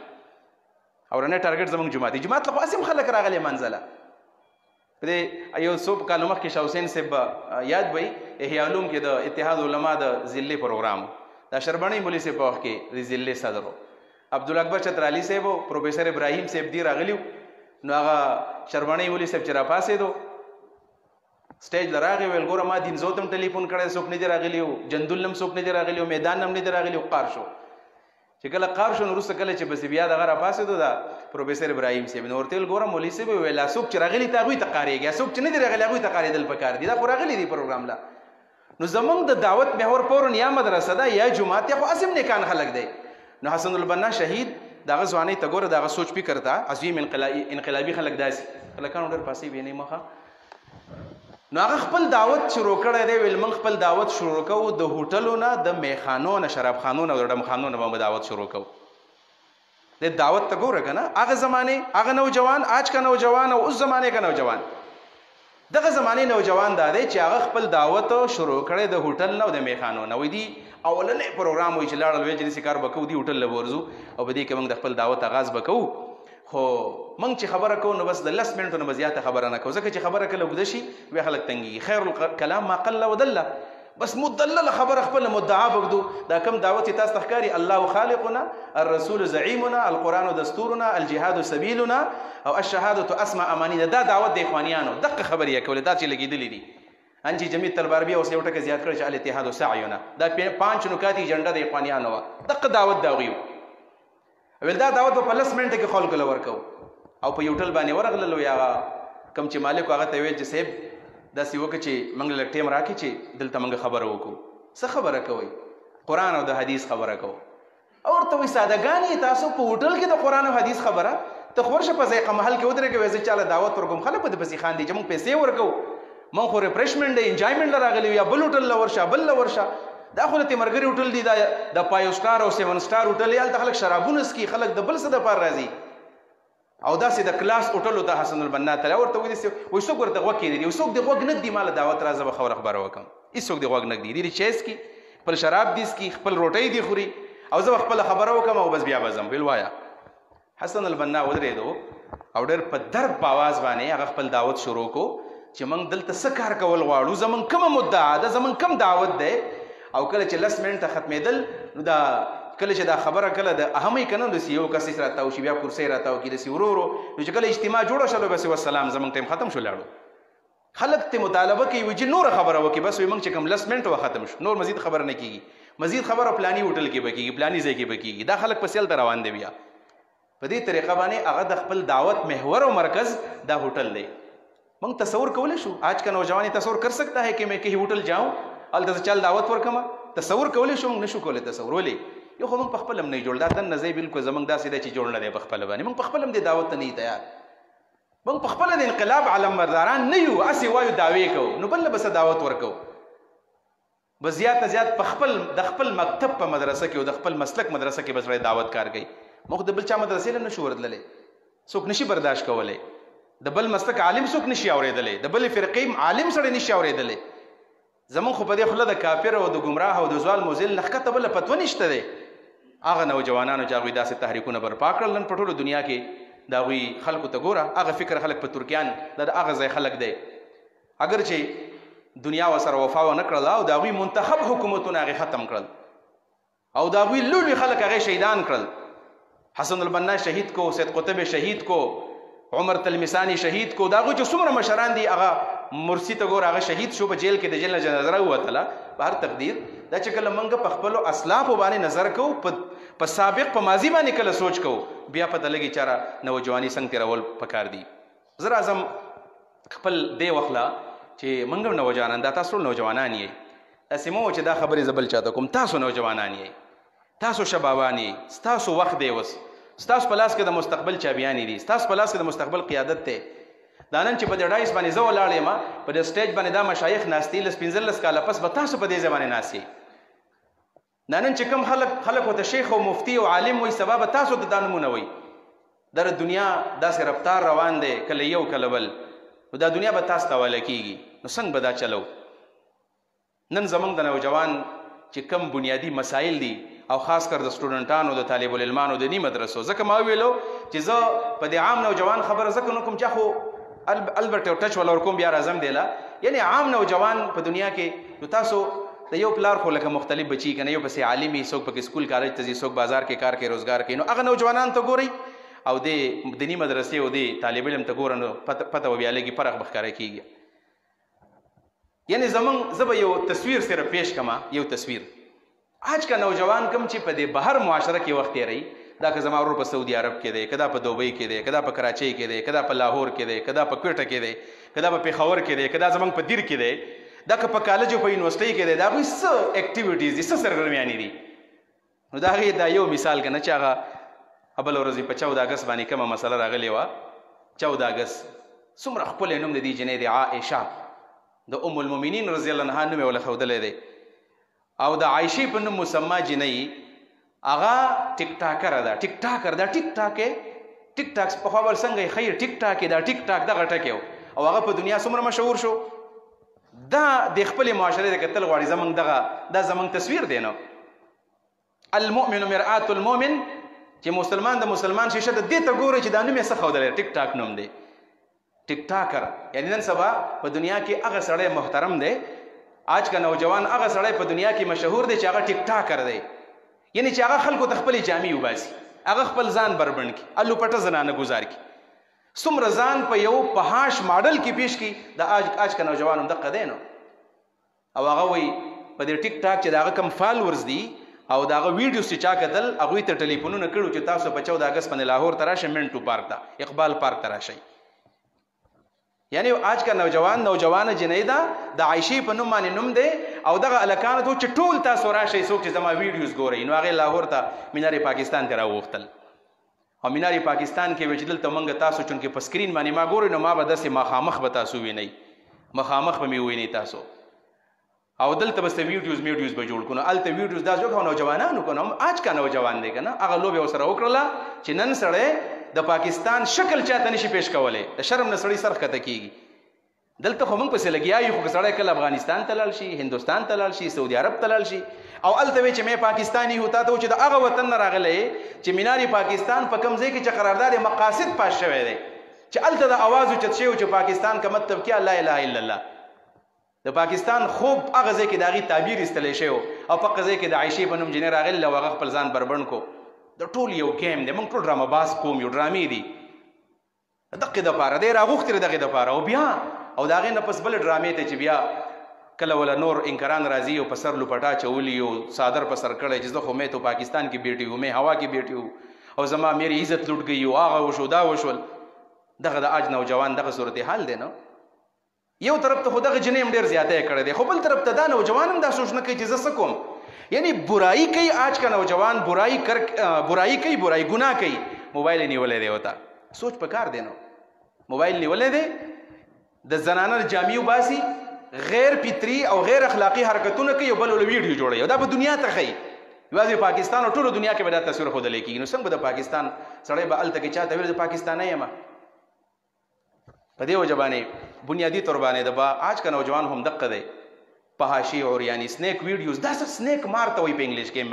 اولنی ټارګټ زموږ جوماتي جومات له خو هسې خلک راغلي منزله په دې یو څو کالو مخکې شاه حسین صاحب یاد وی احیاء علوم کې د اتحاد علما د ضلعې پروګرام دا شربانی مولی صاحب په وخت کې د ضلعې صدر و عبدالاکبر چترالی صاحب و پروفیسر ابراهیم صاحب دی راغلیو نو هغه شربانی مولی صاحب چې راپاسېدو سټیج له راغی ویل ګوره ما دینزو ته هم ټلیفون کړی څوک نه دی راغلی و جندول هم څوک نه دی راغلی و میدان هم نه دی راغلی و قار شو چې کله قار شو نو وروسته کله چې بس بیا دغه راپاسېدو دا پروفیسر ابراهیم صاحب نو ورته ویل ګوره مولوي صاحب ویل څوک چې راغلي ته هغوی ته قارېږي څوک چې نه دی راغلی هغوی ته قارېدل پکار دي دا خو راغلي دي پروګرام لا نو زمونږ د دعوت محور پورن یا مدرسه ده یا جماعت یا خو عظیم نیکان خلک دی نو حسن البنا شهید دغه ځوانۍ ته ګوره دغه سوچ فکر ته عظیم انقلابي خلک داسې خلکانو ډېر پاسې ویني مخه نو هغه خپل دعوت شروع کړی دی ویل موږ خپل دعوت شروع کوو د هوټلو نه د میخانو نه شرابخانو نه د ډمخانو نه به دعوت شروع کوو د دعوت ته ګوره که نه هغه زمانې هغه نوجوان آج کا نوجوان او اوس زمانې کا نوجوان دغه زمانې نوجوان دا دی چې هغه خپل دعوت شروع کړی د هوټل نه او د میخانو نه وایي دي اولنی پروګرام وایي چې لاړل وایي چې داسې کار به کوو دي هوټل له به ورځو او په دې کې موږ د خپل دعوت آغاز به کوو خو موږ چې خبره کوو نو بس د 10 منټو نه به زیاته خبره نه کوو ځکه چې خبره کله اوږده شي بیا خلک تنګېږي خیر الکلام ما قل ودله بس مدلله خبره خپله مدعا بږدو دا کم دعوت چې تاسو ته ښکاري الله خالقنا الرسول زعیمنا القرآن دستورنا الجهاد سبیلنا او الشهادة اسمى امانینا دا دعوت د اخوانیانو دقه خبرې یې کولې دا چې لګېدلې دي انجي جمیل طلباربي اوس یو ټکی زیات کړی چې الاتحاد سعینا دا 5 نکات ایجنډا د اخوانیانو وه دقه دعوت د هغوی ویل دا دعوت به په 10 منټه کې خلکو له ورکوو او په یو ټل باندې ورغللو یا کوم چې مالک هغه ته ویل چې صاحب داسې وکړه چې موږ لږ ټیم راکړي چې دلته موږ خبره وکړو څه خبره کوئ قرآن او د حدیث خبره کوو او ورته وایي سادهګانې تاسو په هوټل کې د قرآن او حدیث خبره ته خو ورشه په ذایقه محل کې ودرېږئ زه چاله دعوت ورکوم خلک به درپسې خاندي چې موږ پیسې ورکوو موږ خو ریفریشمنټ دی انجوایمنټ له راغلي یا بل هوټل له ورشه بل له ورشه دا خو د تیمرګري هوټل دی دا د 5 سټار او 7 سټار هوټل دی هلته خلک شرابونه څکي خلک د بل څه دپاره راځي او داسې د کلاس هوټلو ته حسن البنا ته ورته وایي څوک ورته غوږ کېدي څوک د غوږ نه ږدي ما له دعوت راځه به خبره وکړم هېڅوک د غوږ نه ږدي دي چیز کي خپل شراب دي څکي خپل روټۍ دي خوري او زه به خپله خبره وکړم او بس بیا به ځم ویل وایه حسن البنا ودرېدو او ډېر په درد په آواز باندې هغه خپل دعوت شروع کو چې موږ دلته څه کار کول غواړو زموږ کومه مدعا ده زموږ کم دعوت دی او کله چې 10 منټه ختمېدل نو دا کله چې دا خبره کله د اهمې کنه د یو کس سره تاو شي بیا کرسي را تاو کې د ورورو نو چې کله اجتماع جوړه شله بس والسلام زمونږ ټیم ختم شو لاړو خلک ته مطالبه کوي چې نور خبره وکي بس وي موږ چې کوم 10 منټ ختم شو نور مزید خبره نه کیږي مزید خبره پلاني هوټل کې بکیږي پلاني ځای کې بکیږي دا خلک په سیل روان دي بیا په دې طریقه باندې هغه د خپل دعوت محور او مرکز دا هوټل دی موږ تصور کولای شو آج کا نوجوان تصور کر سکتا ہے کہ میں کہیں ہوٹل جاؤں الته چل دعوت ورکما تصور کولای شو موږ نشو کولای تصور ولې یو خو موږ په خپل هم نه جوړ دا تن نه بالکل زمونږ داسې دی چې جوړ نه دی په خپل باندې موږ په خپل هم د دعوت ته نه تیار موږ په خپل د انقلاب علم برداران نه یو اسی وایو دعوی کوو نو بل بس دعوت ورکو بس زیات په خپل د خپل مکتب په مدرسه کې او د خپل مسلک مدرسه کې بس دعوت کار کوي موږ د بل چا مدرسې نه نشو ورتللې څوک نشي برداشت کولای د بل مسلک عالم څوک نشي اورېدلې د بل فرقې عالم سره نشي اورېدلې زمون خو په دې خله د کافر او د گمراه او د زوال موزل لخته بل پتو نشته دی هغه نوجوانانو چې هغوی داسې تحریکونه برپا کړل نن په ټوله دنیا کې د هغوی خلکو ته ګوره هغه فکر خلک په ترکیان د هغه ځای خلک دی اگر چې دنیا ورسره وفا ونه کړله او د هغوی منتخب حکومتونه هغې ختم کړل او د هغوی لوی خلک هغې شهیدان کړل حسن البنا شهید کو سید قطب شهید کو عمر تلمسانی شهید کو دا هغوی چې څومره مشران دي هغه مرسی ته ګوره هغه شهید شو په جیل کې د جیل نه جنازه راووتله په هر تقدیر دا چې کله موږ په خپلو اسلافو باندې نظر کوو په سابق په ماضي باندې کله سوچ کوو بیا پته لګي چاره نوجواني څنګه تېرول پکار دي زه راځم خپل دې وخت لا چې موږ هم نوجوانان دا تاسو نوجوانان یې داسې مو چې دا خبرې زه بل چاته کوم تاسو نوجوانان یې تاسو شبابان یې ستاسو وخت دی اوس ستاسو په لاس کې د مستقبل چابیانې دي ستاسو په لاس کې د مستقبل قیادت دی دا نن چې په دې ډایس باندې زه ولاړ یم په دې سټیج باندې دا مشایخ ناستي لس 15 کاله پس به تاسو په دې ځای باندې ناستئ دا نن چې کوم خلک ورته شیخ او مفتی او عالم وایي سبا به تاسو ته دا نومونه وایي در دنیا داسې رفتار روان دی کله یو کله بل نو دا دنیا به تاسو ته حواله کېږي نو څنګه به دا چلو نن زموږ د نوجوان چې کم بنیادی مسایل دي او خاص کر د سټوډنټانو د طالب العلمانو د نی مدرسو ځکه ما ویلو چې زه په دې عام نوجوان خبره ځکه نو کوم چې خو البرټ ټچ ولا ورکوم بیا راځم دیلا یعنی عام نوجوان په دنیا کې نو تاسو د یو پلار خو لکه مختلف بچی کنه یو پسې عالمي څوک پکې سکول کالج ته ځي څوک بازار کې کار کوي روزګار کوي نو هغه نوجوانان ته ګورئ او د دینی مدرسې او د طالب علم ته ګوره نو پته بیا لګي فرق به ښکاره کېږي یعنی زمونږ زه به یو تصویر سره پیش کما یو تصویر آج کا نوجوان کم چې په دې بهر معاشره کې وخت تېروي دا که زما ورور په سعودي عرب کې دی که دا په دوبۍ کې دی که دا په کراچۍ کې دی که دا په لاهور کې دی که دا په کوټه کې دی که دا په پېښور کې دی که دا زموږ په دیر کې دی دا که په کالج او په یونیورسټۍ کې دی د هغوی څه اکټیویټیز دي څه سرګرمیانې دي نو د هغې دا یو مثال که نه چې هغه بله ورځ په 14 اګست باندې کومه مسله راغلې وه 14 اګست څومره ښکلی نوم د دې جنۍ دی عائشه د ام المؤمنین رضی الله عنها نوم یې ولې ښودلی دی او د عایشې په نوم مسما جنۍ هغه ټیک ټاکره ده ټیک ټاک پخوا بل څنګه یې ښیي ټیک ټاک دا ټیک ټاک دغه ټکی و او هغه په دنیا څومره مشهور شو دا د خپلې معاشرې د کتل غواړي زموږ دغه دا زموږ تصویر دی نو المؤمن مرآة المؤمن چې مسلمان د مسلمان شیشه ده دې ته ګورئ چې دا نوم یې څه ښودلی ټیک ټاک نوم دی ټیک ټاکر یعنی نن سبا په دنیا کې هغه سړی محترم دی آج کا نوجوان هغه سړی په دنیا کې مشهور دی چې هغه ټیک ټاکر دی یعنی چې هغه خلکو ته خپلې جامې وباسي هغه خپل ځان بربند کړي الو پټه زنانه ګزار کړي څومره ځان په یو پهاش ماډل کې پیش کړي د آج کا نوجوان هم دقه دی نو او هغه وایي په دې ټیک ټاک چې د هغه کم فالورز دي او د هغه ویډیوز چې چا کتل هغوی ته ټلیفونونه کړو چې تاسو په 14 اګست باندې لاهور ته راشئ منټو پارک ته اقبال پارک ته راشئ یعنی آج کا نوجوان جنۍ ده د عایشې په نوم باندې نوم دی او دغه هلکانو ته چې ټول تاسو راشئ څوک چې زما ویډیوز ګورئ نو هغې لاهور ته مینار پاکستان ته راوغوښتل او مینار پاکستان کې وی چې دلته موږ تاسو چونکې په سکرین باندې ما ګورئ نو ما به داسې مخامخ به تاسو وینئ مخامخ به مې وینئ تاسو او دلته بس ویډیوز به جوړ کړو هلته ویډیوز دا جوړ کړو نوجوانانو که نو آج کا نوجوان دی که نه هغه لوبې ورسره وکړله چې نن سړی د پاکستان شکل چاته نشي پیش کولی د شرم نه سړی سر ښکته کېږي دلته خو موږ پسې لګیا یو خو که سړی کله افغانستان ته لاړ شي هندوستان ته لاړ شي سعودي عرب ته لاړ شي او هلته وایي چې مې پاکستاني هو تا ته و چې د هغه وطن نه راغلی چې مینار پاکستان په کوم ځای کې چې قرارداد مقاصد پاس شوی دی چې هلته د اواز اوچت شوی چې پاکستان کا مطلب کیا لا اله الا الله د پاکستان خوب هغه ځای کې د هغې تعبیر ایستلی شوی او په هغه ځای کې د عایشې په نوم جنۍ راغلې او هغه خپل ځان بربنډ کو. د ټول یو ګیم دی، موږ ټول ډرامه باز قوم یو، ډرامې دي دقې دپاره دی راغوښتې د دغې دپاره. او بیا او د هغې نه پس بلې ډرامې ته چې بیا کله ولا نور انکران راځي او په سر لوپټا چولي او صادر په سر کړی چې زه خو مې تو پاکستان کې بیٹی ہوں، مې هوا کې بیٹی ہوں او زما میری عزت لوټ گئی او هغه وشو دا وشول. دغه د آج نوجوان دغه صورتحال دی نو. یو طرف ته خو دغه جنۍ هم ډېر زیاتی کړی دی، خو بل طرف ته دا نوجوان هم دا سوچ نه کوي چې زه څه کوم. یعنی برایي کوي آج کا نوجوان، برایي کوي، برایي ګناه کوي. موبایل یې نیولی دی ورته، سوچ پکار دی نو. موبایل نیولی دی، د زنانه جامې وباسي، غیر فطري او غیر اخلاقی حرکتونه کوي او بل ول ویډیو جوړوي او دا په دنیا ته ښیي. یوازې پاکستان او ټولو دنیا کې به دا تصویر ښودلی کېږي. نو څنګه به د پاکستان سړی به هلته کې چاته ویل د پاکستانی یم. په دې وجه باندې بنیادي طور باندې د آج کا نوجوان هم دقه دی. فحاشي اور یعنی سنیک ویډیوز، دا څه سنیک مار ته وایي په انګلیش کې،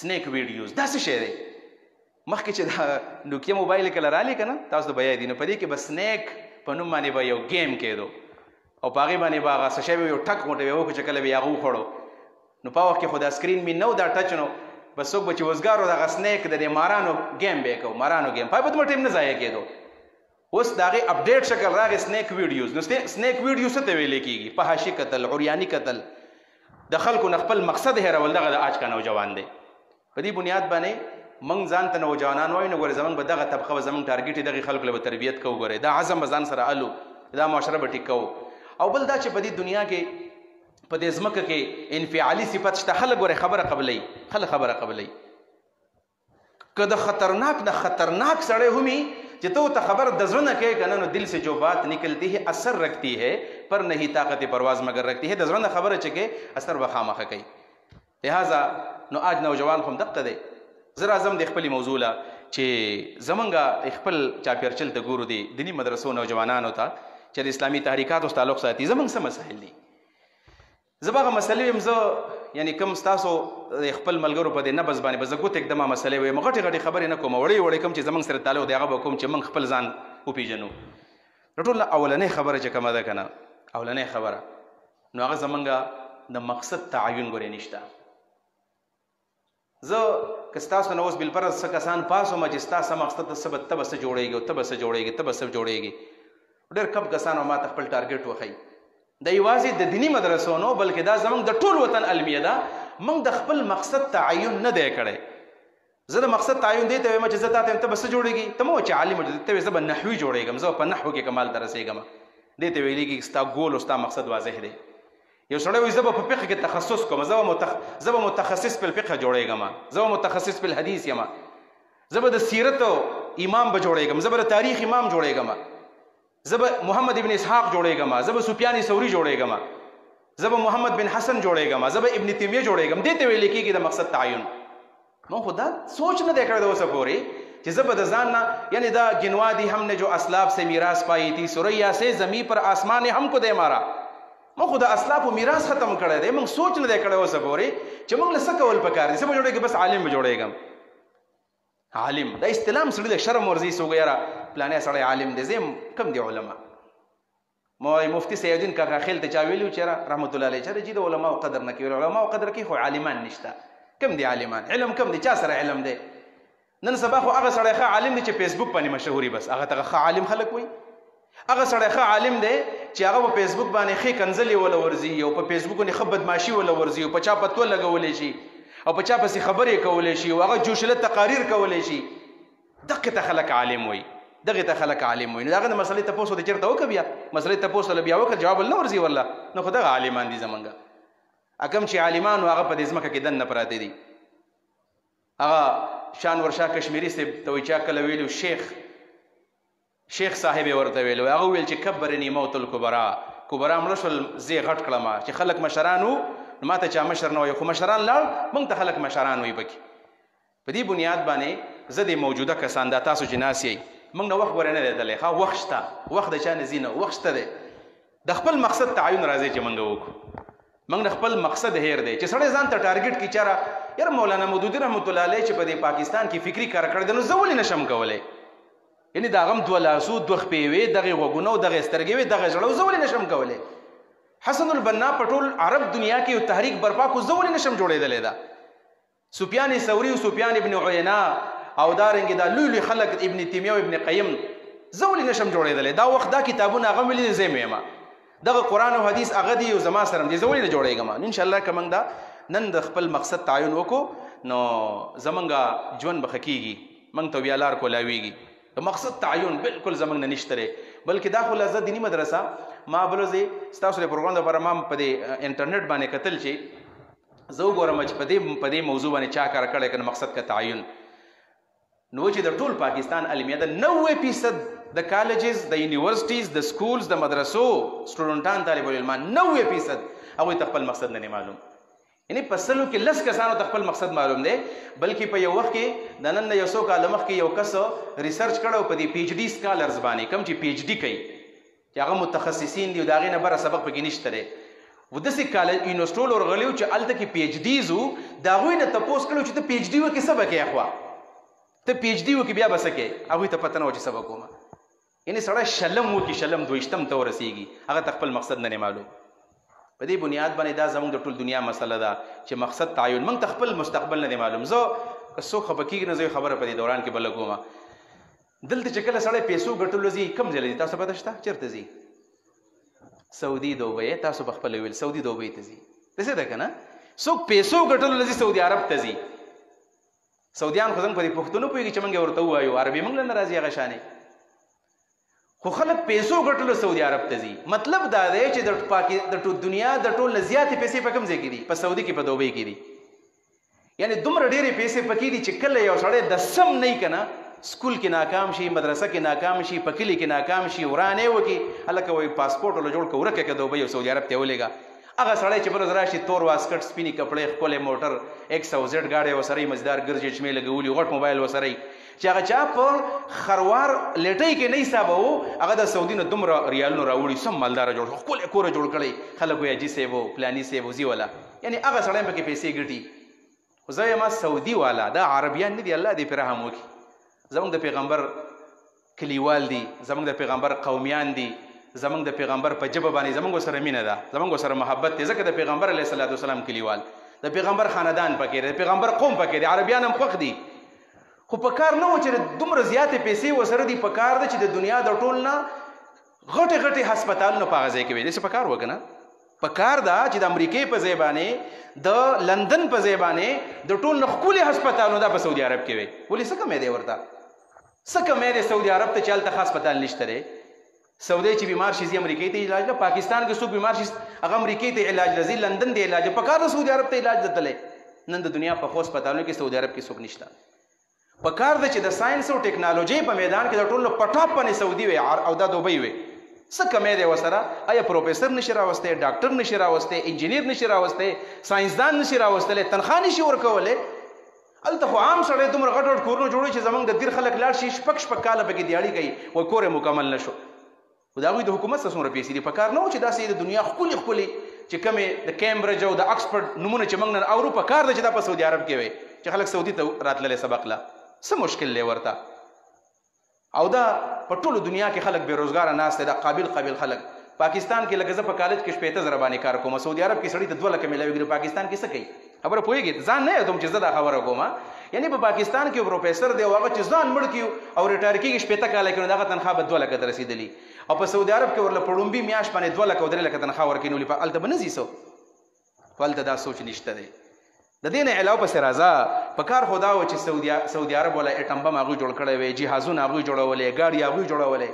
سنیک ویډیوز دا څه شی دی. مخکې چې دا نوکیا موبایل کله رالی که نه تاسو ته به یاد وي، نو په دې کې به سنیک په نوم باندې به یو گیم کېدو او په هغې باندې به هغه څه شی به یو ټک غوندې به وکړو چې کله به یې هغه وخوړو. نو په وخت کې خو دا سکرین مې نه و دا ټچ نو بس څوک به چې وزګار و دغه سنیک د دې مارانو گیم به یې کوو، مارانو گیم. په دومره ټایم نه ضایع کېدو. اوس د هغې اپډیټ شکل راغی سنیک ویډیوز. نو سنیک ویډیو څه ته ویلی کېږي؟ فحاشي قتل، عریاني قتل، د خلکو نه خپل مقصد هېرول. دغه د آج کا نوجوان دی. په دې بنیاد باندې موږ ځان ته نوجوانان وایو نو ګورې زموږ به دغه طبقه به زموږ ټارګېټ یې دغې خلکو له به تربیت کوو. ګورې دا عزم به ځان سره الو، دا معاشره به ټیک کوو. او بل دا چې په دې دنیا کې په دې ځمکه کې انفعالي صفت شته. خلک ګورې خبره قبلوي، خلک خبره قبلوي. که د خطرناک نه خطرناک سړی هم چې ته ورته خبر د زړه نه کوې که نه، نو دل سے جو بات نکلتی ہے اثر رکھتی ہے پر نہیں طاقت پرواز مگر رکھتی ہے. د زړه نه خبره چې کوې اثر به خامخه کوي. لہذا نو آج نوجوان هم دقه دی. زه راځم د خپلې موضوع له چې زمونږ خپل چاپېرچل ته ګورو د دیني مدرسو نوجوانانو ته چې د اسلامي تحریکاتو تعلق ساتي. زمونږ څه مسایل دي؟ زه به هغه مسلې ویم، زه یعنی کوم ستاسو د خپل ملګرو په دې نبض باندې به زه ګوتې ږدم مسلې ویم، غټې غټې خبرې نه کوم، وړې وړې کوم چې زمونږ سره تعلق دی هغه به کوم چې موږ خپل ځان وپېژنو. د ټول اولنۍ خبره چې کومه ده که نه، اولنۍ خبره نو هغه زمونږ د مقصد تعین ګورې نشته. زه که ستاسو نه اوس بالفرض څه کسان پاس وم چې ستا څه مقصد ته به څه جوړېږي او ته به څه جوړېږي، ته به څه جوړېږي. ډېر کم کسانو ما ته خپل ټارګېټ وښیي. د یوازې د دیني مدرسو نو بلکې دا زموږ د ټول وطن المیه ده. موږ د خپل مقصد تعین نه دی کړی. زه د مقصد تعین دی ته وایم چې زه تا ته ته به څه جوړېږي، ته مه وایه چې عالم ته وایې زه به نحوي جوړېږم، زه به په نحو کې کمال ته رسېږم. دې ته ویلې کېږي ستا ګول او ستا مقصد واضح دی. یو سړی وایي زه به په فقه کې تخصص کوم، زه به متخصص په الفقه جوړېږم، زه به متخصص په الحدیث یم، زه به د سیرت امام به جوړېږم، زه به د تاریخ امام جوړېږم، زه به محمد ابن اسحاق جوړېږم، زه به سفیان ثوری جوړېږم، زه به محمد بن حسن جوړېږم، زه به ابن تیمیه جوړېږم. دې ته ویل کېږي د مقصد تعین. موږ خو دا سوچ نه دی کړی د اوسه پورې چې زه به د ځان نه یعنی دا گنوادی ہم نے جو اسلاف سے میراث پائی تھی سریا سے زمین پر آسمان ہم کو دے مارا. موږ خو د اسلافو میراث ختم کړی دی. موږ سوچ نه دی کړی اوسه پورې چې موږ له څه کول پکار دي. زه به جوړېږم بس عالم به جوړېږم. عالم دا استلام سړي د شرم ورزي سو یاره پلانې سړی عالم دی. زه کم دی علما مفتی سیدین کاکا خیل ته چا ویلي چې رحمت الله علیه چې د علماو قدر نه کوي. علماو قدر کوي خو عالمان نشته. کم دی عالمان؟ علم کم دی؟ چا سره علم دی؟ نن سبا خو هغه سړی ښه عالم دی چې فیسبوک باندې مشهوري، بس هغه ته ښه عالم خلک وایي. هغه سړی ښه عالم دی چې هغه په فیسبوک باندې ښې کنځلې وله ورځي او په فیسبوک باندې ښه بدماشي وله ورځي او په چا پتوه لګولی شي او په چا پسې خبرې کولی شي او هغه جوشله تقاریر کولی شي. دغې ته خلک عالم وایي، دغې ته خلک عالم وایي. نو د هغه د مسلې تپوس ورته چېرته وکړه، بیا مسلې تپوس له بیا وکړه، جواب نه ورځي والله. نو خو دغه عالمان دي زمونږ. کوم چې عالمان و هغه په دې ځمکه کې دننه پراته دي. هغه شان ورشاه کشمیري صاحب ته وایي چا کله ویلو شیخ صاحب یې ورته ویلو، هغه وویل چې کبرني موت الکبرا، کبرا مړه شول زه غټ کړم چې خلک مشران وو نو ما ته چا مشر نه وایي، خو مشران لاړ موږ ته خلک مشران وایي. پکې په دې بنیاد باندې زه د موجوده کسان دا تاسو چې ناست یئ موږ نه وخت ګوره نه دی تللی. ښه وخت شته، وخت د چا نه ځي نه، وخت شته دی. د خپل مقصد تعین راځي چې موږ وکړو. موږ د خپل مقصد هیر دی چې سړی ځان ته ټارګېټ کړي چېره یاره مولانا مودودي رحمت الله علیه چې په دې پاکستان کې فکري کار کړی دی نو زه ولې نشم کولی؟ یعنې د هغه هم دوه لاسو دوه خپې وې، دغې غوږونه او دغې سترګې وې، دغه زړه زه ولې نشم کولی؟ حسن البنا په ټول عرب دنیا کې یو تحریک برپا کو زه ولې نشم جوړېدلی دا سفیان ثوری او سفیان ابن عیینه او دارنګې دا لوی لوی خلک ابن تیمیه او ابن قیم زه ولې نشم جوړېدلی دا وخت دا کتابونه هغه مې لیدلي زه مې یم دغه قرآن او حدیث هغه دی او زما سره دی زه ولې نه جوړېږم انشاءالله که موږ دا نن د خپل مقصد تعین وکړو نو زمونږ ژوند به ښه کېږي موږ ته بیا لار کولاویږي د مقصد تعین بالکل زمونږ نه نشته دی بلکې دا خو لزه دیني مدرسه ما بله ځای ستاسو د پروګرام دپاره ما په دې انټرنیټ باندې کتل چې زه وګورم چې په دې موضوع باندې چا کار کړی که مقصد کا تعین نو چې د ټول پاکستان علمیه د 90% د کالجز د یونیورسټیز د سکولز د مدرسو سټوډنټان طالب العلمان 90% هغوی ته خپل مقصد نه معلوم یعنی په سلو کې 10 کسانو ته خپل مقصد معلوم دی بلکې په یو وخت کې د نن نه یو څو کاله مخکې یو کس ریسرچ کړی په دې پی ایچ ډي سکالرز باندې کوم چې پی ایچ ډي کوي چې هغه متخصصین دي او د هغې نه بره سبق پکې نشته دی و داسې کالج یونیورسټو ورغلي وو چې هلته کې پی ایچ ډیز وو د هغوی نه تپوس کړی چې ته پی ایچ ډي وکړې څه به کوې اخوا ته پی ایچ ډي وکړې بیا به څه کوې هغوی ته پته نه وه چې څه به کومه یعنې سړی شلم وکړي شلم 20م ته ورسېږي هغه ته خپل مقصد نه معلوم په دې بنیاد باندې دا زموږ د ټول دنیا مسله ده چې مقصد تعین موږ ته خپل مستقبل نه دی معلوم زه که څوک خفه کېږي نه زه خبره په دې دوران کې بله کومه دلته چې کله سړی پیسو ګټلو ځي کوم ځای ځي تاسو پته شته چېرته ځي سعودي دوبۍ تاسو په خپله ویل سعودي دوبۍ ته ځي داسې ده که نه څوک پیسو ګټلو ځي سعودي عرب ته ځي سعودیان خو زموږ په دې پښتو نه پوهېږي چې موږ یې ورته ووایو عربي موږ له نه راځي هغه شانې خو خلک پیسو ګټلو سعودي عرب ته ځي مطلب دا دی چې د دنیا د ټول نه زیاتې پیسې په کوم ځای کې دي په سعودي کې په دوبۍ کې دي یعنی دومره ډېرې پیسې پکې دي چې کله یو سړی د سم نه وي که نه سکول کې ناکام شي مدرسه کې ناکام شي په کلي کې ناکام شي ورانې وکړي هلکه وایي پاسپورټ وله جوړ کړه ورکه که دوبۍ او سعودي عرب ته ولېږه هغه سړی چې بل ورځ راشي تور واسکټ سپینې کپړې ښکلی موټر 100Z ګاډی ورسره یي مزدار ګرځي چشمې لګولي غټ موبایل ورسره یي چې هغه چا په خروار لیټۍ کې نه حسابوو هغه د سعودي نه دومره ریالونه راوړي سم مالداره جوړ ښکلی کوره جوړ کړی خلک وایي حاجي صاحب و پلاني صاحب و ځي والا یعنې هغه سړی پکې پیسې ګټي خو زه یم سعودي والا دا عربیان نه دي الله دې پرې رحم وکړي زموږ د پیغمبر کلیوال دي زموږ د پیغمبر قومیان دي زموږ د پیغمبر په ژبه باندې زموږ سره مینه ده زموږ سره محبت دی ځکه د پیغمبر علیه الصلاة والسلام کلیوال د پیغمبر خاندان پکې دی د پیغمبر قوم پکې دی عربیان هم خوښ دي خو په کار نه و چې دومره زیاتې پیسې ورسره دي په کار ده چې د دنیا د ټول نه غټې غټې هسپتالونه په هغه ځای کې وي داسې په کار وکړه نه په کار ده چې د امریکې په ځای باندې د لندن په ځای باندې د ټول نه ښکلي هسپتالونه دا په سعودي عرب کې وي ولې څه کمی دی ورته څه کمی دی سعودي عرب ته چې هلته ښه هسپتال نشته دی سعودي چې بیمار شي ځي امریکې ته علاج ده پاکستان کې څوک بیمار شي هغه امریکې ته علاج ده ځي لندن ته علاج په کار ده سعودي عرب ته علاج ده تللی نن د دنیا په ښو هسپتالونو کې سعودي عرب کې څوک نشته په کار ده چې د ساینس او ټیکنالوژۍ په میدان کې د ټولو په ټاپ باندې سعودي وي او دا دوبۍ وي څه کمی دی ورسره آیا پروفیسر نشي راوستی ډاکټر نشي راوستی انجینیر نشي راوستی ساینسدان نشي راوستلی تنخوا نشي ورکولی هلته خو عام سړی دومره غټ غټ کورونه جوړوي چې زموږ د دیر خلک لاړ شي شپږ کاله پکې دیاړي کوي وایي کور یې مکمل نه شو خو د هغوی د حکومت څه څومره پیسې دي په کار نه و چې داسې د دنیا ښکلي ښکلي چې کومې د کیمبرج او د اکسفورډ نومونه چې موږ نن اورو په کار ده چې دا په سعودي عرب کې وي چې خلک سعودي ته راتللی سبق له څه مشکل دی ورته او دا په ټولو دنیا کې خلک بېروزګاره ناست دی دا قابل خلک پاکستان کې لکه زه په کالج کې 15,000 باندې کار کوم سعودي عرب کې سړي ته 2 لکه میلاویږي پاکستان کې څه کوي خبره پوهېږي ځان نه یادوم چې زه دا خبره کوم یعنی په پاکستان کې پروفیسر دی او هغه چې ځان مړ کړي او ریټایر کېږي 15 کاله کې نو دغه تنخوا به 2 لکه ته رسېدلي او په سعودي عرب کې ورله په لومبي میاشت باندې 2 لکه او 3 لکه تنخوا ورکوي نو هلته به نه ځي څو خو هلته دا سوچ نشته دی د دې نه علاوه پسې راځه په کار خو دا و چې سعودي عرب والا اټم بم هغوی جوړ کړی وی جهازونه هغوی جوړولی ګاډي هغوی جوړولی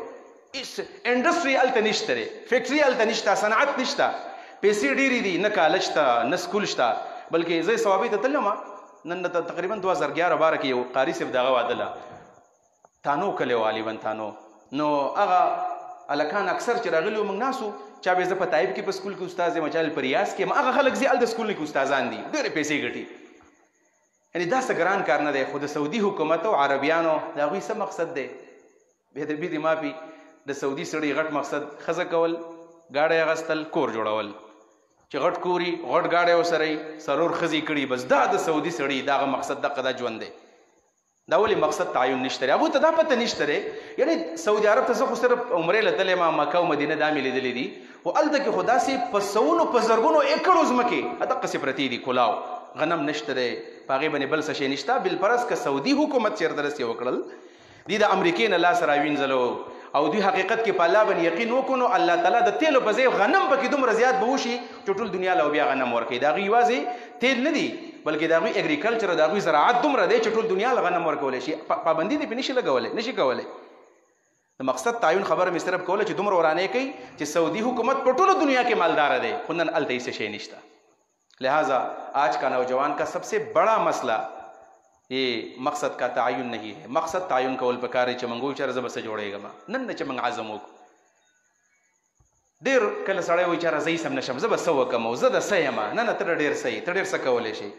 انډسټري هلته نشته دی فیکټري هلته نشته صنعت نشته پیسې ډېرې دي نه کالج شته نه سکول شته بلکې زه ثوابۍ ته تللی وم نن تقریبا 2011-12 کې یو قاري صاحب دغه واده له تانو کلی و علیون تانو نو هغه هلکان اکثر چې راغلي وو موږ ناسو چا به زه په طایب کې په سکول کې استاد یم چا په ریاض کې هغه خلک ځي هلته سکول کې استادان دي ډېرې پیسې ګټي یعنې دا څه ګران کار نه دی خو د سعودي حکومت او عربیانو د هغوی څه مقصد دی بېدبي مافي د سعودي سړي غټ مقصد ښځه کول ګاډی اخیستل کور جوړول چې غټ کوري غټ ګاډی ورسره یي څلور ښځې کړي بس دا د سعودي سړي دغه مقصد دغه دا ژوند دی دا ولې مقصد تعین نشته هغه ته دا پته نشته یعنی سعودي عرب ته خو صرف عمره لته ما مکه او مدینه دا ملي دي دي او الته کې خدا سي پسونو په زرګونو ایکړو زمکه اته قصې پرتی دي کلاو غنم نشته پاغي باندې بل څه شي نشته بل پرس ک سعودي حکومت چیر درسي وکړل دي د امریکای نه لاس راوینځلو او دوی حقیقت کې په الله باندې یقین وکړو الله تعالی د تیلو په ځای غنم پکې دومره زیات به وشي چې ټول دنیا له بیا غنم ورکړي دا غي واځي تیل نه دي بلکې دا غوي اګریکلچر دا غوي زراعت دومره دی چې ټول دنیا له غنم ورکول شي پابندي دې پنيشي لګولې نشي کولای د مقصد تعین خبره مې صرف کوله چې دومره ورانه کوي چې سعودي حکومت په ټول دنیا کې مالدار دی خو نن الته هیڅ شي نشته لہذا آج کا نوجوان کا سب سے بڑا مسئلہ یہ مقصد کا تعین نہیں ہے مقصد تعین کول پکاري چې منګو چر زب سره جوړېږم نن چې منګ عزم وک ډیر کله سړی وای چې راځي سم نشم زب سو کوم زه د سېما نن تر ډیر سې تر ډیر سکولې شي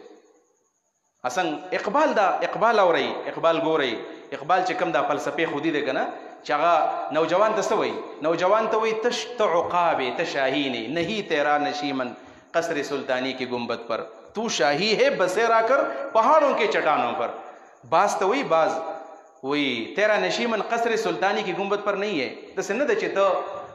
اسن اقبال دا اقبال اوري اقبال ګوري اقبال چې کوم دا فلسفه خودي ده کنه چې هغه نوجوان ته سوي نوجوان ته وي تشت عقاب تشاهینی نہیں تیرا نشیمن قصر سلطانی کی گنبد پر تو شاہی ہے بسیرا کر پہاڑوں کے چٹانوں پر باز تو وہی باز وہی تیرا نشیمن قصر سلطانی کی گنبد پر نہیں ہے دسه نه ده چې ته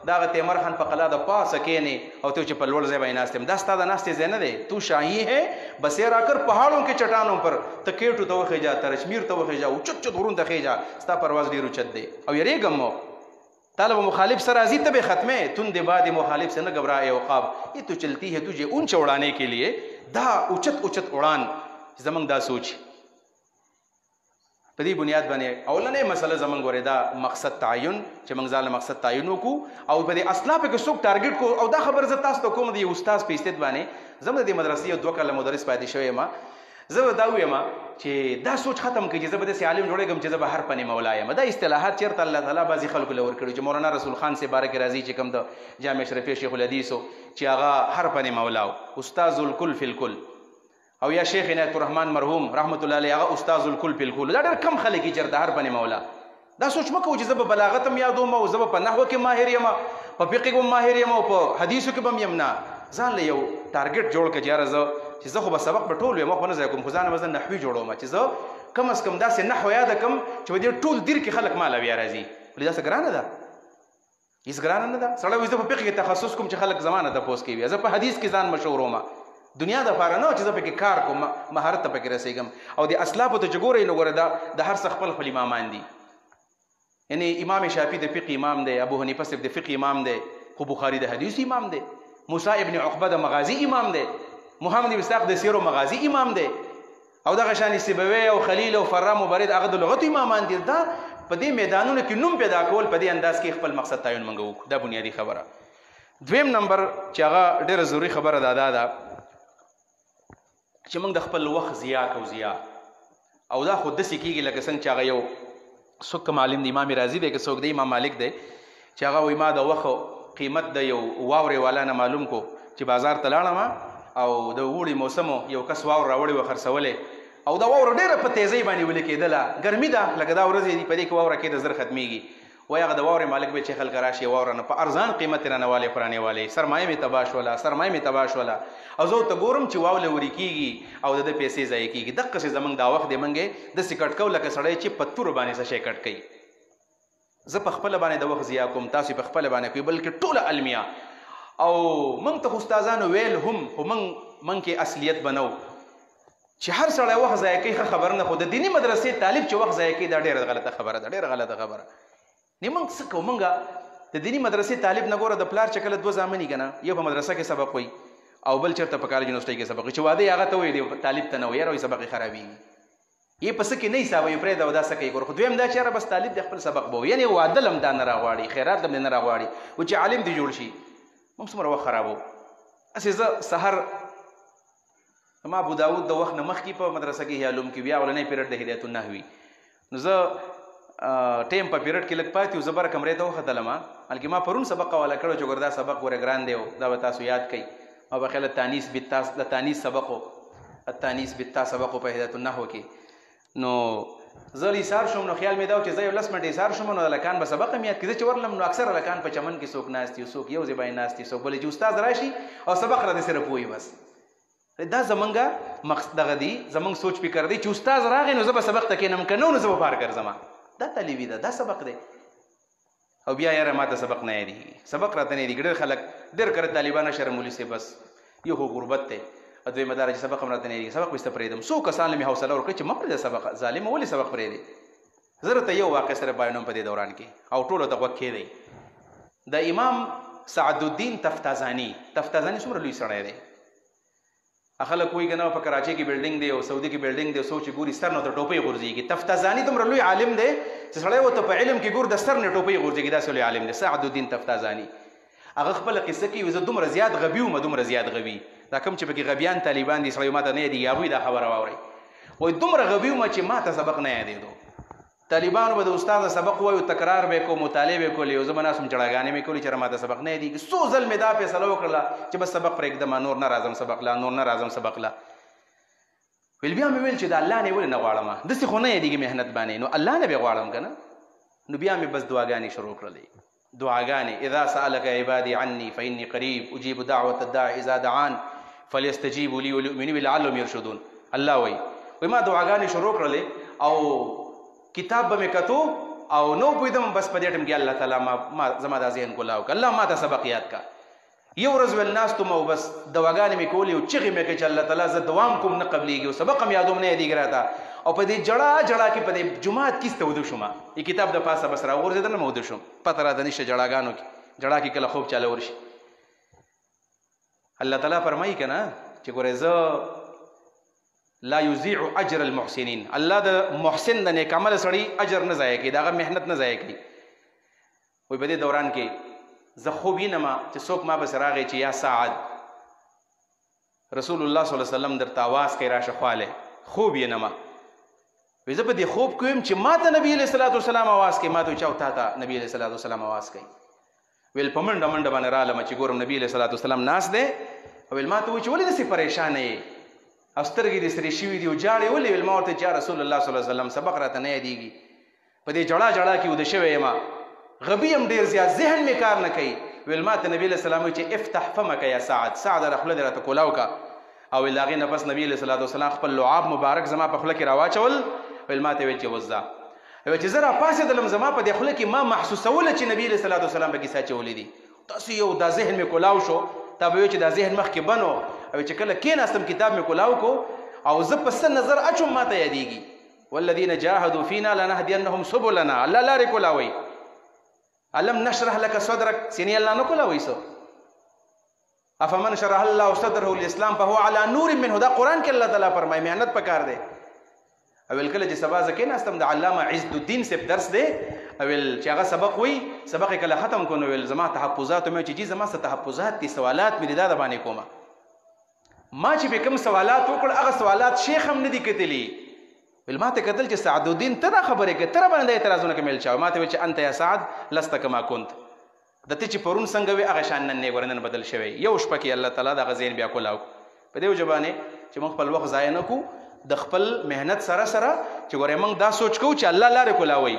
داغه تیمر خان په قلا د پاسه کېنی او ته چې په لوړ ځای باندې ناستم دا ستا د ناستې ځای نه دی تو شاهی ہے بسیرا کر پہاڑوں کے چٹانوں پر ته کېټو ته وخېجا ترشمیر ته وخېجا او چت چت غرون ته خېجا ستا پرواز ډېر اوچت دی او یریږم مو طالب مخالف سر راضی تب ختمے تن دے بعد مخالف سے نہ گھبرائے عقاب یہ تو چلتی ہے تجھے اونچا اڑانے کے لیے دا اوچت اوچت اڑان زمنگ دا سوچ پدی بنیاد باندې اولنې مسله زمنګ ورې دا مقصد تعین چې موږ ځاله مقصد تعین وکړو او په دې اصلا په کې څوک ټارګټ کو او دا خبر زه تاسو ته کوم دی استاد په استاد باندې زموږ د مدرسې یو دوه کاله مدرس پاتې شوی ما زه دا وایم چې دا سوچ ختم کړي چې زه به د عالم جوړېږم چې زه به هر پنې مولا یم دا اصطلاحات چیرته الله تعالی بعضي خلکو له ورکړي چې مولانا رسول خان سے بارک راضي چې کوم د جامع شریف شیخ الحدیث چې هغه هر پنې مولا استاد الکل فی الکل او یا شیخ عنایت الرحمن مرحوم رحمت الله علیه هغه استاد الکل فی الکل دا ډېر کم خلک چې هر پنې مولا دا سوچ مکو چې زه به بلاغت هم یادوم او زه به په نحوه کې ماهر یم په فقه کې ماهر یم او په حدیثو کې به یم نه ځان له یو ټارګټ جوړ کړه چې زه چې زه خو به سبق په ټول یم خو نه ځای کوم خو ځان وزن نحوي جوړوم چې زه کم از کم داسې نحو یاد کم چې دې ټول دیر کې خلک مال بیا راځي ولې دا څه ګرانه ده هیڅ ګرانه نه ده سړی وایي زه په فقه کې تخصص کوم چې خلک زمانه تپوس کوي زه په حدیث کې ځان مشهور وم دنیا د پاره نه چې زه پکې کار کوم مهارت پکې رسېږم او د اسلافو ته چې ګورئ نو ګوره دا د هر څه خپل خپل امامان دي یعنی امام شافعي د فقه امام دی ابو حنیفه صاحب د فقه امام دی خو بخاري د حدیث امام دی موسی ابن عقبه د مغازی امام دی محمد بن اسحاق د سیر او مغازی امام دی او دغه شان سیبوی او خلیل او فرام مبرد هغه د لغت امامان دي دا په دې میدانونو کې نوم پیدا کول په دې انداز کې خپل مقصد تعین منغو دا بنیادی خبره دویم نمبر چې هغه ډیره ضروری خبره ده چې موږ د خپل وخت ضیاع کو ضیاع او دا خود داسې کېږي لکه څنګه چې هغه یو څوک کوم عالم د امام راضي دی که څوک د امام مالک دی چې هغه وایي ما د وخت قیمت د یو واورې والا نه معلوم کو چې بازار ته لاړم او د اوړي موسم یو کس واور راوړی و خرڅولې او دا واوره ډېره په تیزۍ باندې ولې کېدله ګرمي ده لکه دا ورځې دي په دې کې واوره کېده زر ختمېږي وایي هغه د واورې مالک به چې خلک راشي واوره نه په ارزان قیمت یې رانهوالې پرانېوالې سرمایه مې تباه شوله سرمایه مې تباه شوله او زه ورته ګورم چې واوله ورې کېږي او د ده پیسې ضایع کېږي دقسې زموږ دا وخت دی موږ داسې کټ کوو لکه سړی چې په تورو باندې څه شی کټ کوي زه په خپله باندې د وخت ضیاع کوم تاسو په خپله باندې کوئ بلکې ټوله علمیا او موږ ته خو استادانو ویل هم خو موږ کې اصلیت بنو چې هر سړی وخت ضایع کوي ښه خبر نه خو د دیني مدرسې طالب چې وخت ضایع کوي دا ډېره غلطه خبره ده ډېره غلطه خبره نه موږ څه کوو موږ د دیني مدرسې طالب نه ګوره د پلار چې کله دوه زامن که نه یو په مدرسه کې سبق وایي او بل چېرته په کالج یونیورسټۍ کې سبق وایي چې واده یې هغه ته وایي طالب ته نه وایي یاره وایي سبق یې خرابېږي یې په څه کې نه حسابوي پرېږده و دا څه کوي ګوره خو دویم دا چې یاره بس طالب د خپل سبق به وایي یعنې واده هم دا نه راغواړي خیرات هم نه راغواړي و چې عالم دې جوړ شي موږ څومره وخت خرابو هسې زه سحر ما ابو داود د وخت نه مخکې په مدرسه کې علوم کې بیا اولنی پیریډ د هدایت النحوي نو زه ټیم په پیریډ کې لږ پاتې و زه بره کمرې ته وختلم بلکې ما پرون سبق حواله کړی چې ګوره دا سبق ورې ګران دی دا به تاسو یاد کوئ ما به خیال تانیث بالتا د تانیث سبق و التانیث بالتا سبق په هدایت النحو کې نو زه ایثار شوم نو خیال مې دا و چې زه یو 10 منټې ایثار شوم نو هلکان به سبق هم یاد کړي زه چې ورلم نو اکثر هلکان په چمن کې څوک ناست دي څوک یو ځای باندې ناست دي څوک بلې چې استاد راشي او سبق راته صرف وایي بس دا زمونږ مقصد دغه دی، زمونږ سوچ فکر دی چې استاد راغی نو زه به سبق ته کښېنم، که نه نو زه به بار ګرځم. دا طالبي ده، دا سبق دی. او بیا یاره ما ته سبق نه یادېږي، سبق راته نه یادېږي. ډېر خلک ډېر کړه طالبان شرم مولي صاحب بس یو خو غربت دی، دویمه دا چې سبق هم راته نه یادېږي، سبق بېسته پرېږدم. څو کسان مې حوصله ورکړه چې مه پرېږده سبق، ظالمه ولې سبق پرېږدې. زه درته یو واقع سره بیانوم په دې دوران کې او ټولو ته غوږ کېدی. د امام سعدالدین تفتازاني څومره لوی سړی دی. خلک وایي که نه په کراچۍ کې بلډینګ دی او سعودي کې بلډینګ دی او څوک چې ګوري سر نه ته ټوپۍ غورځېږي. تفتازاني دومره لوی عالم دی چې سړی ورته په علم کې ګور د سر نه ټوپۍ غورځېږي، داسې لوی عالم دی سعدالدین تفتازاني. هغه خپله قصه کوي، زه دومره زیات غبي وم، دومره زیات غبي، دا کوم چې پکې غبیان طالبان دي سړی ما ته نه یادېږي، هغوی دا خبره واورئ. وایي دومره غبي وم چې ما ته سبق نه یادېدو. طالبانو به د استاد سبق وایو، تکرار به یې کو، مطالعې به یې کولې، او زه به ناست وم چړاګانې مې کولې چې ما ته سبق نه یادېږي. څو ځل مې دا فیصله وکړله چې بس سبق پرېږدم، نور نه راځم سبق لا، نور نه راځم سبق لا. ویل بیا مې ویل چې د الله نه ولې نه غواړم، داسې خو نه یادېږي محنت باندې، نو الله نه به یې غواړم که نه. نو بیا مې بس دعاګانې شروع کړلې، دعاګانې. اذا سألك عبادي عني فإني قريب أجيب دعوة الداعي إذا دعان فليستجيبوا لي وليؤمنوا بي لعلهم يرشدون. الله وایي ما دعاګانې شروع کړلې او کتاب به مې کتو او نو پوهېدم بس په دې ټیم کې الله تعالی ما زما دا ذهن کولاو که الله ما ته سبق یاد کا. یو ورځ ویل ناست وم او بس دواګانې مې کولې او چغې مې کړې چې الله تعالی زه دوام کوم نه قبلېږي او سبق هم یادوم نه یادېږي راته. او په دې جړا کې په دې جومات کیسته وده شوم، ای کتاب د پاسه بس راوغورځېدم نه وده شوم، پته راته نشته جړاګانو کې، جړا کې کله خوب چاله ورشي. الله تعالی فرمایي که نه چې ګورې زه لا یضیع اجر المحسنین، الله د محسن د نیک عمل سړي اجر نه ضایع کوي، د هغه محنت نه ضایع کوي. وایي په دې دوران کې زه خوب وینم چې څوک ما پسې راغی چې یا سعد رسول الله صلی الله علیه وسلم درته اواز کوي راشه خوالی. خوب وینم، وایي زه په دې خوب کې ویم چې ما ته نبي علیه صلات وسلام اواز کوي، ما ته چا تا ته نبي علیه صلات وسلام اواز کوي. ویل په منډه منډه باندې رالم چې ګورم نبي علیه صلات وسلام ناست دی. ویل ما ته وایي چې ولې داسې پریشانه یې او سترګې دې سرې شوي دي او جاړې ولې؟ ویل ما ورته چې یا رسول الله صلی الله علیه وسلم سبق راته نه یادېږي، په دې جړا جړا کې وده شوی یم، غبي هم ډېر زیات، ذهن مې کار نه کوي. ویل ما ته نبي علیه السلام وایي چې افتح فمک یا سعد، سعد را خوله دې راته کولاو کا. او ویل هغې نه پس نبي علیه صلات وسلام خپل لعاب مبارک زما په خوله کې راواچول. ویل ما ته ویل چې وزه، ویل چې زه راپاڅېدلم زما په دې خوله کې ما محسوسوله چې نبي علیه صلات وسلام به کیسه اچولې دي. داسې یو دا ذهن مې کولاو شو. تا به ویل چې دا ذهن مخکې بند و، او چې کله کېناستم کتاب مې کولاو کو او زه په څه نظر اچوم ما ته یادېږي. والذین جاهدوا فینا لنهدینهم سبلنا، الله لارې کولاوئ. الم نشرح لك صدرك، سینې الله نه کولاوئ څه. افمن شرح الله صدره للاسلام فهو على نور منه، دا قرآن کې الله تعالی فرمایي محنت پکار دی. اول کله چې سبا زه کېناستم د علامه عز الدین صاحب درس دی، اول چې هغه سبق وایي، سبق یې کله ختم کړو نو ویل زما تحفظات مې چې جي زما څه تحفظات دي، سوالات مې دا د باندې کومه. ما چې به کوم سوالات وکړ هغه سوالات شیخ هم نه دي کتلي. ویل ما ته کتل چې سعدالدین ته دا خبرې کوي، ته را باندې اعتراضونه کوي. چا ما ته ویل چې انت یا سعد لست کما كنت، د ته چې پرون څنګه وې هغه شان نن نه ورنن بدل شوی. یو شپه کې الله تعالی دغه ذهن بیا کولاو. په دې وجه باندې چې موږ خپل وخت ضایع نه کړو، د خپل محنت سره سره چې ګورې موږ دا سوچ کوو چې الله لارې کولاوي.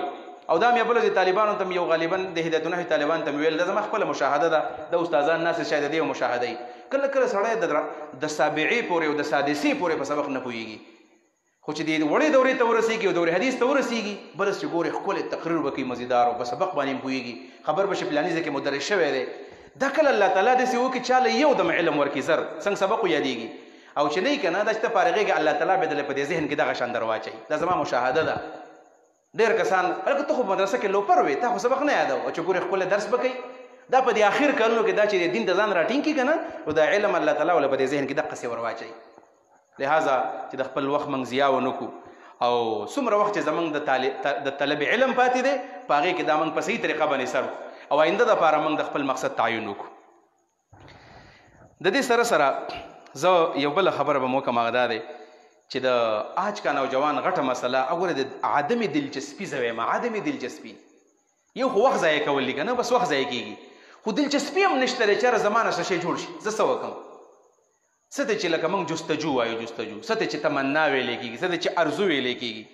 او دا مې بله چې طالبانو ته یو غالبا د هدایت النحو طالبان ته مې ویل دا زما خپله مشاهده ده، د استادان ناس شاید د دې مشاهده وي. کله کله سړی د سابعې پورې او د سادسې پورې په سبق نه پوهېږي، خو چې د وړې دورې ته ورسېږي او دورې حدیث ته ورسېږي بلس چې ګورې ښکلی تقریر به کوي مزیدار او په سبق باندې هم پوهېږي، خبر به شي فلاني ځای کې مدرس شوی دی. دا کله الله تعالی داسې وکړي چاله یو دم علم ورکړي زر څنګه سبق یادېږي، او چې نه یې که نه دا چې ته فارغېږي الله تعالی به دله په دې ذهن کې دغه شان در واچوي. دا زما مشاهده ده. ډېر کسان هلکه ته خو مدرسه کې لوپر وې، تا خو سبق نه یادو، او چې ګورې ښکلی درس به کوي. دا په دې آخر کلونو کې دا چې د دین ته ځان راټینګ کړي که نه، نو دا علم الله تعالی وله په دې ذهن کې دقسې ور واچوي. لهذا چې د خپل وخت موږ ضیاع ونه کړو، او څومره وخت چې زموږ د طلب علم پاتې دی په هغې کې دا موږ په صحیح طریقه باندې سر او آینده دپاره موږ د خپل مقصد تعین وکړو. د دې سره سره زه یو بله خبره به مو کوم، هغه دا دی چې د آج کا نوجوان غټه مسله وګوره د عدم دلچسپي زه وایم. عدم دلچسپي یو خو وخت ضایع کول دي که نه، بس وخت ضایع کېږي، خو دلچسپي هم نشته دی چېرې زما نه څه شی جوړ شي. زه څه وکړم؟ څه ته چې لکه موږ جستجو وایو، جستجو څه ته چې تمنا ویلې کېږي، څه ته چې ارزو ویلې کېږي.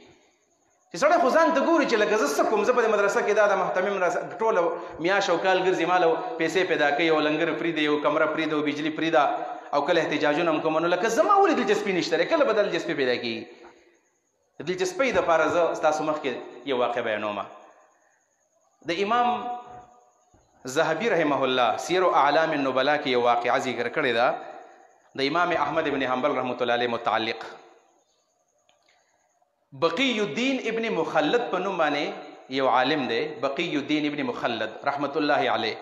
چې سړی خو ځان ته ګوري چې لکه زه څه کوم، زه په دې مدرسه کې دا د محتمم ټوله میاشت او کال ګرځي، ماله پیسې پیدا کوي او لنګر فري دی، یو کمره فري ده او بجلي فري ده، او کله احتجاجونه هم کوم نو لکه زما ولې دلچسپي نشته کله به دلچسپي پیدا کېږي دلچسپۍ دپاره زه ستاسو مخکې یو واقع بیانوم د امام ذهبي رحمه الله سیر اعلام النبلا کې یو واقعه ذکر کړې ده د امام احمد ابن حنبل رحمت الله علیه متعلق بقی الدین ابن مخلد په نوم باندې یو عالم دی بقی الدین ابن مخلد رحمت الله علیه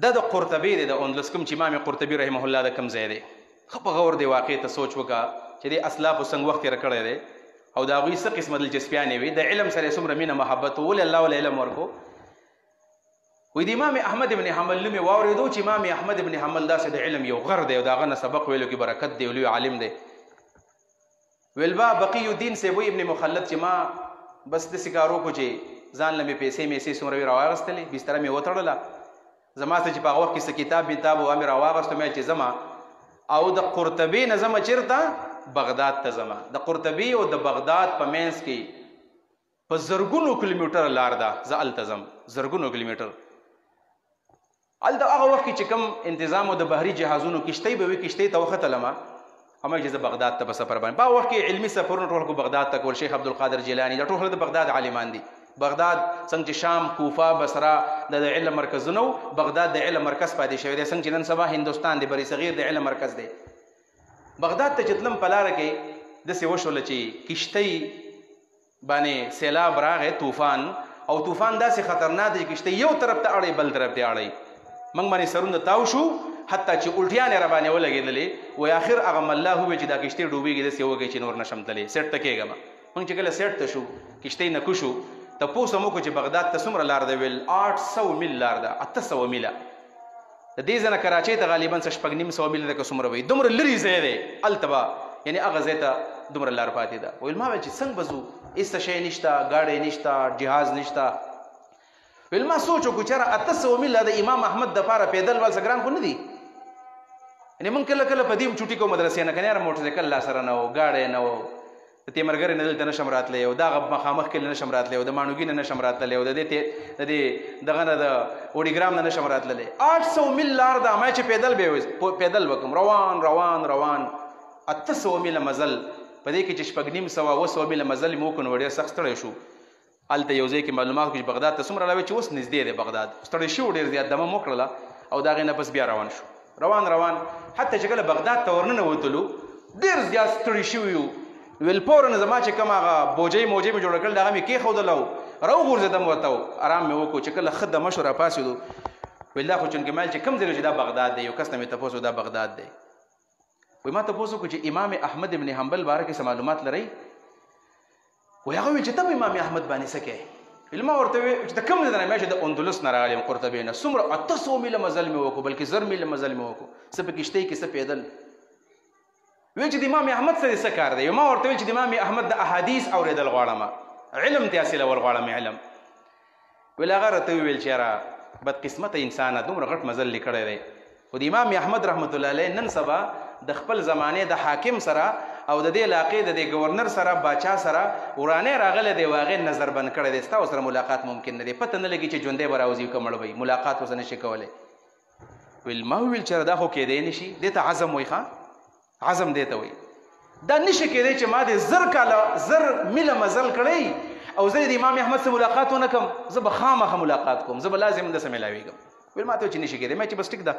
دا د قرطبي دی د اندلس کوم چې امام قرطبي رحمه الله د کوم ځای دی ښه په غور دی واقع ته سوچ وکړه چې د اسلافو څنګه وخت تېره کړی دی او د هغوی څه قسمه دلچسپیانې وي د علم سره یې څومره مینه محبت ولې الله ول علم ورکو وی د امام احمد ابن حنبل نوم یې واورېدو چې امام احمد ابن حنبل داسې د علم یو غر دی او د هغه نه سبق ویلو کې برکت دی او لوی عالم دی ویل با بقي الدین صاحب ابن مخلد چې ما بس داسې کار وکړو چې ځان له مې پیسې څومره وي راواغېستلې بستره مې وتړله زما ته چې په هغه وخت کې څه کتاب و مې راواغېستو مې چې ځمه او د قرطبي نه ځمه چېرته بغداد ته ځمه د قرطبي او د بغداد په منځ کې په زرګونو کیلومیټر لار ده زه هلته ځم زرګونو کیلومیټر هلته هغه وخت کې چې کوم انتظام د بحري جهازونو کشتۍ به وي کشتۍ ته وختلمه همه چې زه بغداد ته په سفر باندې په هغه وخت کې علمي سفرونه ټول خو بغداد ته کول شیخ عبدالقادر جیلاني دا ټول د بغداد عالمان دي بغداد څنګه چې شام کوفه بصره د علم مرکزونه بغداد د علم مرکز پاتې شوی دی څنګه چې نن سبا هندوستان دی بری صغیر د علم مرکز دی بغداد ته چې تلم په لاره کې داسې وشوله چې کشتۍ باندې سیلاب راغی طوفان او طوفان داسې خطرناک دی چې کشتۍ یو طرف ته اړی بل طرف ته اړی موږ باندې سرونه تاو شو حتی چې الټیانې را باندې ولګېدلې وایي آخر هغه ملا وویل چې دا کشتۍ ډوبېږي داسې وږی چې نور نشم تللی سیټ ته کېږم موږ چې کله سیټ ته شو کشتۍ نه کوشو تپوس هم وکړو چې بغداد ته څومره لار ده ویل 800 میل لار ده 800 میله د دې ځای نه کراچۍ ته غالبا څه 950 میله ده که څومره وي دومره لرې ځای دی هلته به یعنې هغه ځای ته دومره لار پاتې ده ویل ما ویل چې څنګه به ځو هېڅ څه شی نشته ګاډی نشته جهاز نشته ویل ما سوچ وکړو چې یاره 800 میله د امام احمد دپاره پیدل وال څه ګران خو نه دي یعنې موږ کله کله په دې چوټي کوو مدرسې نه که نه یاره موټرسایکل لا سره نه و ګاډی نه و د تیمرګرې نه دلته نشم راتلی او دغه مخامخ کلي نشم راتلی او د ماڼوګي نه نشم راتلی او د دې دغه نه د اوډیګرام نه نشم راتللی 800 میل لار ده ما چې پیدل وکړم روان روان روان 800 میله مزل په دې کې چې 950 میله مزل مې وکړو نو ډېر سخت ستړی شو هلته یو ځای کې معلومات کړو چې بغداد ته څومره راوي چې اوس نږدې دی بغداد ستړی شو ډېر زیات دمه مو کړله او د هغې نه پس بیا روان شو روان روان حتی چې کله بغداد ته ورننوتلو ډېر زیات ستړي شوي یو ویل فورن زما چې کوم هغه بوجۍ موجۍ مې جوړه کړل د هغه مې کېښودله و راوغورځېدم ورته آرام مې وکړو چې کله ښه دمه شو راپاڅېدو ویل دا خو چونکې مایل چې کوم ځای چې دا بغداد دی یو کس نه مې تپوس دا بغداد دی وایي ما تپوس وکړو چې امام احمد ابن حنبل باره کې څه معلومات لرئ وایي هغه ویل چې ته امام احمد باندې څه کوې ویل ما ورته ویل چې د کوم ځای نه مې چې د اندلس نه راغلی یم قرطبې نه څومره 800 میله مزل مې وکړو بلکې 1000 میله مزل مې وکړو څه په کشتۍ کې څه پیدل ویل چې د امام احمد سره څه کار دی ما ورته ویل چې د امام احمد د احادیث اورېدل غواړم علم ته حاصلول غواړم علم ویل هغه راته وویل چې یاره بدقسمته انسانه دومره غټ مزل یې کړی دی خو د امام احمد رحمت الله علیه نن سبا د خپل زمانې د حاکم سره او د دې علاقې د دې ګورنر سره باچا سره ورانې راغلی دی و هغې نظر بند کړی دی ستا ورسره ملاقات ممکن نه دی پته نه لګي چې ژوندی به راوځي که مړ به ملاقات ورسره نشي کولی ویل ما وویل چې دا خو کېدی نشي دې ته عزم وایي ښه عزم دی ته وایي دا نشي کېدی چې ما دې 1000 میله مزل کړی او زه د امام احمد سره ملاقات ونه کړم زه به خامخا ملاقات کوم زه به لازم دسه میلاویږم ویل ما ته چې نشي کېدی ما چې بس ټیک ده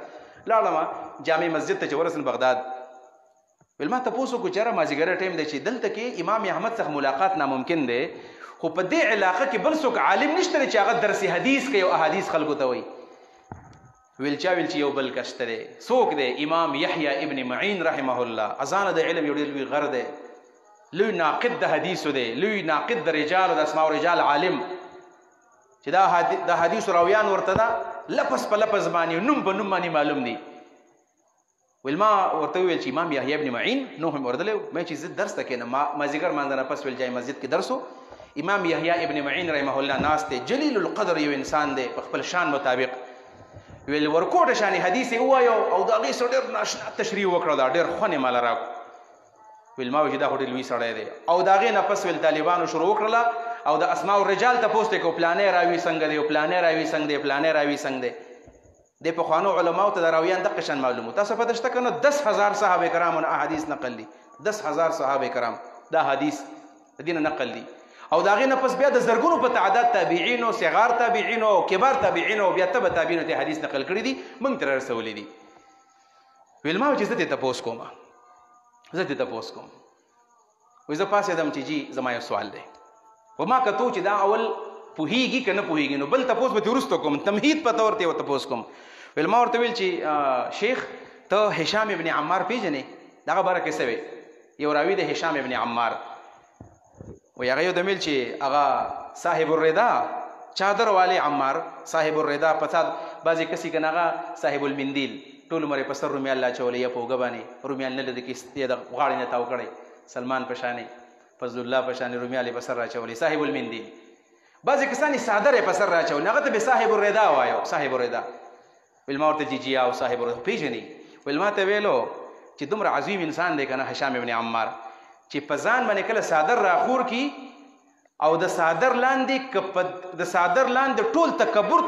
لاړم جامع مسجد ته چې ورسېدم بغداد ویل ما تپوس وکړو چې یاره مازدیګری ټایم دی چې دلته کې امام احمد څخه ملاقات ناممکن دی خو په دې علاقه کې بل څوک عالم نشته دی چې هغه درس حدیث کوي او احادیث خلکو ته وایي ویل چې یو بل کس ته دی څوک دی امام یحیی ابن معین رحمه الله اذانه د علم یو ډېر لوی غر دی لوی ناقد د حدیثو دی لوی ناقد د رجال د اسماء رجال عالم چې دا د حدیث راویان ورته دا لفظ په لفظ باندې نوم په نوم باندې معلوم دی ویل ما ورته وویل چې امام یحیی ابن معین نو هم ورتلی مې چې زه درس ته کښېنم مازدیګر مانځه نه پس ویل جای مسجد کې درس و امام یحیی ابن معین رحمه الله ناست دی جلیل القدر یو انسان دی په خپل شان مطابق ویل ورکوټه شانې حدیث یې ووایو او د هغې سره ډېر ناشنا تشریح وکړه دا ډېر خوند یې ماله راکړو ویل ما ویل چې دا خو ډېر لوی سړی دی او د هغې نه پس ویل طالبانو شروع وکړله او د اسماء الرجال تپوس دی که پلانې راوي څنګه دی پلانې راوي څنګه دی پلانې راوي څنګه دی د پخوانو علماو ته د راویان دغه شان معلومو تاسو پته شته که نه 10,000 صحابه کرامو نه احادیث نقل دي 10,000 صحابه کرام دا حدیث د دې نه نقل دي او د هغې نه پس بیا د زرګونو په تعداد تابعینو صغار تابعینو کبار تابعینو بیا تبع تابعینو ته حدیث نقل کړي دي موږ ته رسولي دي ویل ما چې زه دې تپوس کوم وایي زه پاسېدم چې جي زما یو سوال دی و ما کتو چې دا اول پوهیږي که نه پوهیږي نو بل تپوس به ترې وروسته کوم تمهید په طور ته یې تپوس کوم ویل ما ورته ویل چې شیخ ته هشام ابن عمار پیژنې دغه باره کې څه وی یو راوي د هشام ابن عمار وایي هغه یو د میل چې هغه صاحب الردا چادر والے عمار صاحب الردا پساد بعضې کسي که نه هغه صاحب المندیل ټول عمر یې په سر رومیال لا اچولی یا په اوږه باندې رومیال نه لده کې د غاړې نه تاو کړی سلمان په شانې فضل الله په شانې رومیال یې په سر راچولی صاحب المندیل بعضې کسان یې څادر یې په سر راچولی هغه ته به صاحب الردا وایو صاحب الردا ویل ما ورته جي او صاحب الردا پېژني ویل ما ته ویلو چې دومره عظیم انسان دی که نه هشام ابن عمار چې په ځان باندې کله څادر راخور کي او د څادر لاندې ټول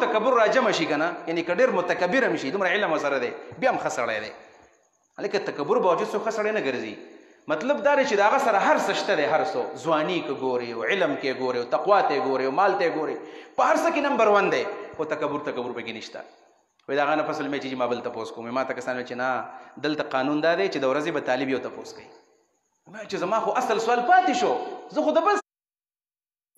تکبر راجمع شي که نه یعنې که ډېر متکبر هم شي دومره علم ورسره دی بیا هم ښه سړی دی هلکه تکبر باوجود څوک ښه سړی نه ګرځي مطلب دا دی چې د هغه سره هر څه شته دی هر څه ځواني که ګورې او علم کې ګورې او تقوا ته یې ګورې او مال ته یې ګورې په هر څه کې نمبر 1 دی خو تکبر پکې نشته وایي د هغه نه پس مې چې ما بل تپوس کوم ما ته کسان وایي چې نه دلته قانون دا دی چې د ورځې به طالب یو تپوس کوي چې زما خو اصل سوال پاتې شو زه خو د بل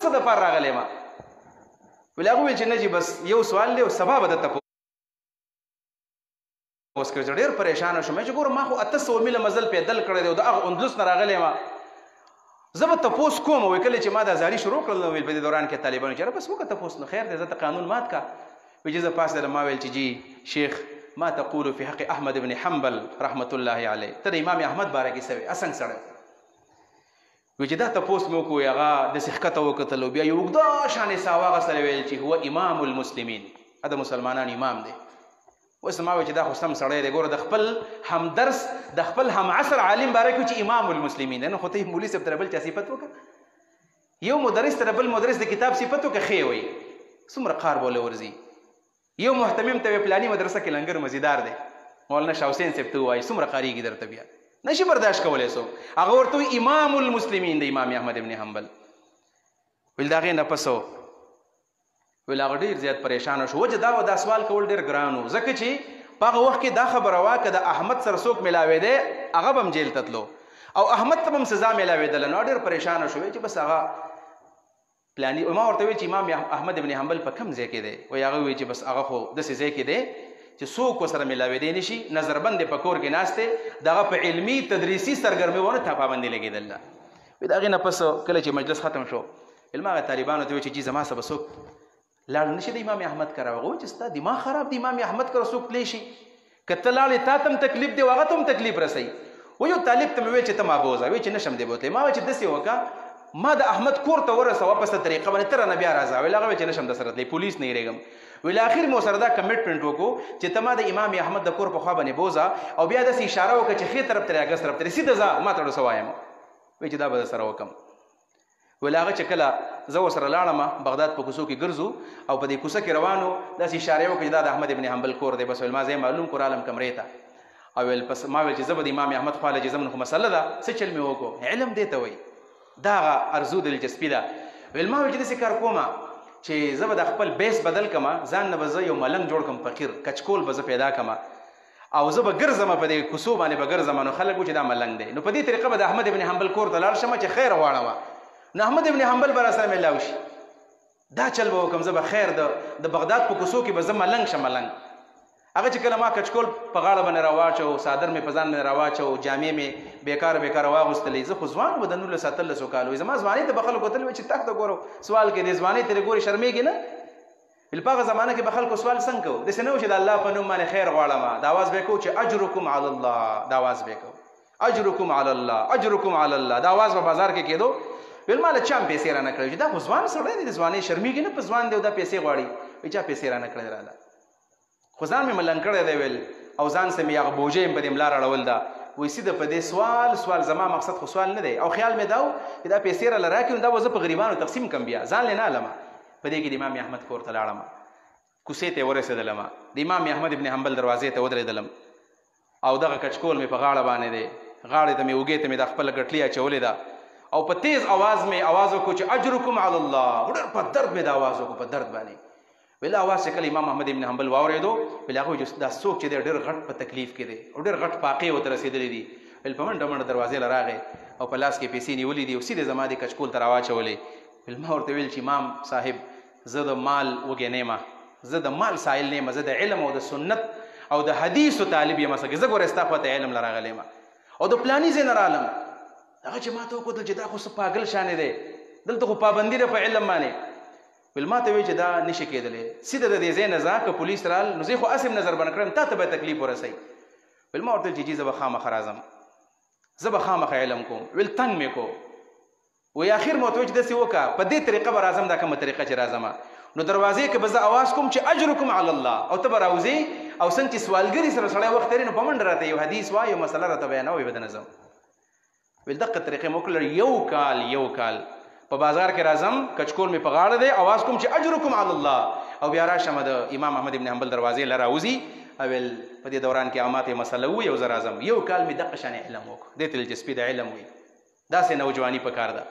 څه دپاره راغلی یم ویل هغه وویل چې نه جي بس یو سوال دی او سبا به درته تپوس کوي ډېر پریشانه شوم چې ګوره ما خو 800 میله مزل پیدل کړی دی او د هغه اندلس نه راغلی یم زه به تپوس کوم وایي کله چې ما دا زاري شروع کړل نو ویل په دې دوران کې طالبانو چې بس وکړه تپوس نو خیر دی زه ته قانون مات کا وایي چې زه پاسېدلم ما ویل چې جي شیخ ما تقول في حق احمد بن حنبل رحمة الله علیه ته د امام احمد باره کې څه وایي اسنګ سړی وی چې دا تپوس مې وکړو هغه داسې ښکته وکتل او بیا یو اوږده شانې ساه واغېستله ویل چې هو امام المسلمین دا د مسلمانانو امام دی اوس ما وایي چې دا خو سم سړی دی ګوره د خپل همدرس د خپل همعصر عالم باره کې چې امام المسلمین دی نو خو ته یې مولي صاحب ته بل چا صفت وکړه یو مدرس ته بل مدرس د کتاب صفت وکړه ښې وایي څومره قار به له ورځي یو محتمم ته وایي پلاني مدرسه کې لنګر مزیدار دی مولانا شاه حسین صاحب ته ووایي څومره قارېږي درته بیا نشي برداشت کولی څوک هغه ورته وایي امام المسلمین د امام احمد ابن حنبل ویل د هغې نه پس ویل هغه ډېر زیات پریشانه شو وجه دا و دا سوال کول ډېر ګران و ځکه چې په هغه وخت کې دا خبره وه که د احمد سره څوک میلاوېدی هغه به هم جیل ته تلو او احمد ته به هم سزا میلاوېدله نو ډېر پریشانه شو چې بس هغه پلاني ما ورته ویل چې امام احمد ابن حنبل په کوم ځای کې دی وایي هغه وایي چې بس هغه خو داسې ځای کې دی چې څوک ورسره میلاوېدی نه شي نظربند یې په کور کې ناست دی د هغه په علمي تدریسي سرګرمیو ته پابندي لګېدل ده وایي د هغې نه پس کله چې مجلس ختم شو ویل ما هغه طالبانو ته وایي چې جي زما سره به څوک لاړ نه شي د امام احمد کره هغه وایي چې ستا دماغ خراب دی امام احمد کره څوک تللی شي که ته لاړې تا ته هم تکلیف دی او هغه ته هم تکلیف رسوي وایي یو طالب ته مې ویل چې ته ما بوځه وایي چې نشم دی بوتلی ما وایي چې داسې وکړه ما د احمد کور ته ورسوه په څه طریقه باندې ته رانه بیا راځه ویل هغه وایي چې نشم درسره تللی پولیس نه یېرېږم ویل اخر مو سره دا کمیټمنټ وکړو چې ته ما د امام احمد د کور په خوا باندې بوځه او بیا داسې اشاره وکړه چې ښې طرف ته یا ګس طرف ته سیده ځه ما ته ورته څه وایم وایي چې دا به درسره وکړم ویل هغه چې کله زه ورسره لاړم بغداد په کوڅو کې ګرځو او په دې کوڅه کې روانو داسې اشارې وکړه چې دا د احمد ابن حنبل کور دی بس ویل ما ځای معلوم کړو عالم کمرې ته او ویل پس ما ویل چې زه به د امام احمد خواله چې زمون خو مسله ده څه چل مې وکړو علم دی ته وایي دا هغه ارزو دلچسپي ده ویل ما ویل چې داسې کار کومه چې زه به د خپل بیس بدل کړم ځان نه به زه یو ملنګ جوړ کړم فقیر کچکول به زه پیدا کړم او زه به ګرځم په دې کوڅو باندې به ګرځم نو خلک وایي چې دا ملنګ دی نو په دې طریقه به د احمد ابن حنبل کور ته لاړ شم چې خیر غواړم نو احمد ابن حنبل به راسره میلاو شي دا چل به وکړم زه به خیر د بغداد په کوڅو کې به زه ملنګ شم ملنګ هغه چې کله ما کچکول په غاړه باندې راواچو څادر مې په ځان باندې راواچو جامې مې بیکاره واغوستلې زه خو ځوان و د 19 کالو زما ځوانۍ ته به خلکو کتل وایي چې تک ته ګورو سوال کې دې ځوانۍ ته ګورې شرمېږي نه ویل په هغه زمانه کې به خلکو سوال څنګه کوو داسې نه و چې د الله په نوم باندې خیر غواړم دا اواز به یې کوو چې اجرکم علی الله دا اواز به یې کوو اجرکم علی الله اجرکم علی الله دا اواز په بازار کې کېدو ویل ما له چا هم پیسې رانه کړی چې دا خو ځوان سړی دی د ځوانۍ شرمېږي نه په ځوان دی او دا پیسې غواړي وایي چا پیسې رانه کړی راله خو ځان مې ملنګ کړی دی ویل او ځان سه مې هغه بوجۍ په دې ملا راړول ده وایي سیده په دې سوال زما مقصد خو سوال نه دی او خیال مې دا و چې دا پیسې راله راکړي نو دا به زه په غریبانو تقسیم کړم بیا ځان لې نه علمه په دې کې د امام احمد کور ته لاړم کوڅې ته ورسېدلم د امام احمد ابن حنبل دروازې ته ودرېدلم او دغه کچکول مې په غاړه باندې دی غاړې ته مې اوږې ته مې دا خپله ګټلې اچولې ده او په تیز اواز مې اواز وکړو چې اجرکم علی الله ډېر په درد مې دا اواز وکړو په درد باندې ویل اواز چې کله امام احمد ابن حنبل واورېدو ویل هغه وایي دا څوک چې دی ډېر غټ په تکلیف کې دی او ډېر غټ پاقې ورته رسېدلې دي ویل په منډه منډه دروازې له راغی او په لاس کې پیسې نیولې دي او سیدې زما دې کچکول ته راواچولې ویل ما ورته ویل چې امام صاحب زه د مال وږی نه یم زه د مال سایل نه یم زه د علم او د سنت او د حدیثو طالب یم زه ګوره ستا خواته علم له راغلی یم او د پلاني ځای نه رالم هغه چې ما ته وکتل چې دا خو څه پاګل شانې دی دلته خو پابندي ده په علم باندې ویل ما ته وایي چې دا نشي کېدلی سیده د دې ځای نه ځه که پولیس رال نو زه خو اسم نظر بند کړم تا ته به تکلیف ورسوي ویل ما ورته ویل چې جي زه به خامخا راځم زه به خامخا علم کوم ویل تنګ مې کو وایي اخر ما ورته وایي چې داسې وکړه په دې طریقه به راځم دا کومه طریقه چې راځم نو دروازې کې به زه اواز کوم چې اجرکم علی الله او ته به راوځې او څنګه چې سوالګري سره سړی وخت لري نو په منډه راته یو حدیث وایي یو مسله راته بیانوي به د نظم ویل دقه طریقې مې وکړل یو کال په بازار کې راځم کچکول مې په غاړه دی اواز کوم چې اجرکم علی الله او بیا راشم د امام احمد ابن حنبل دروازې له راوځي او ویل په دې دوران کې ما ته مسله ووایي او زه راځم یو کال مې دقه شانې علم وکړو دې ته دلچسپي د علم وي داسې نوجواني پکار ده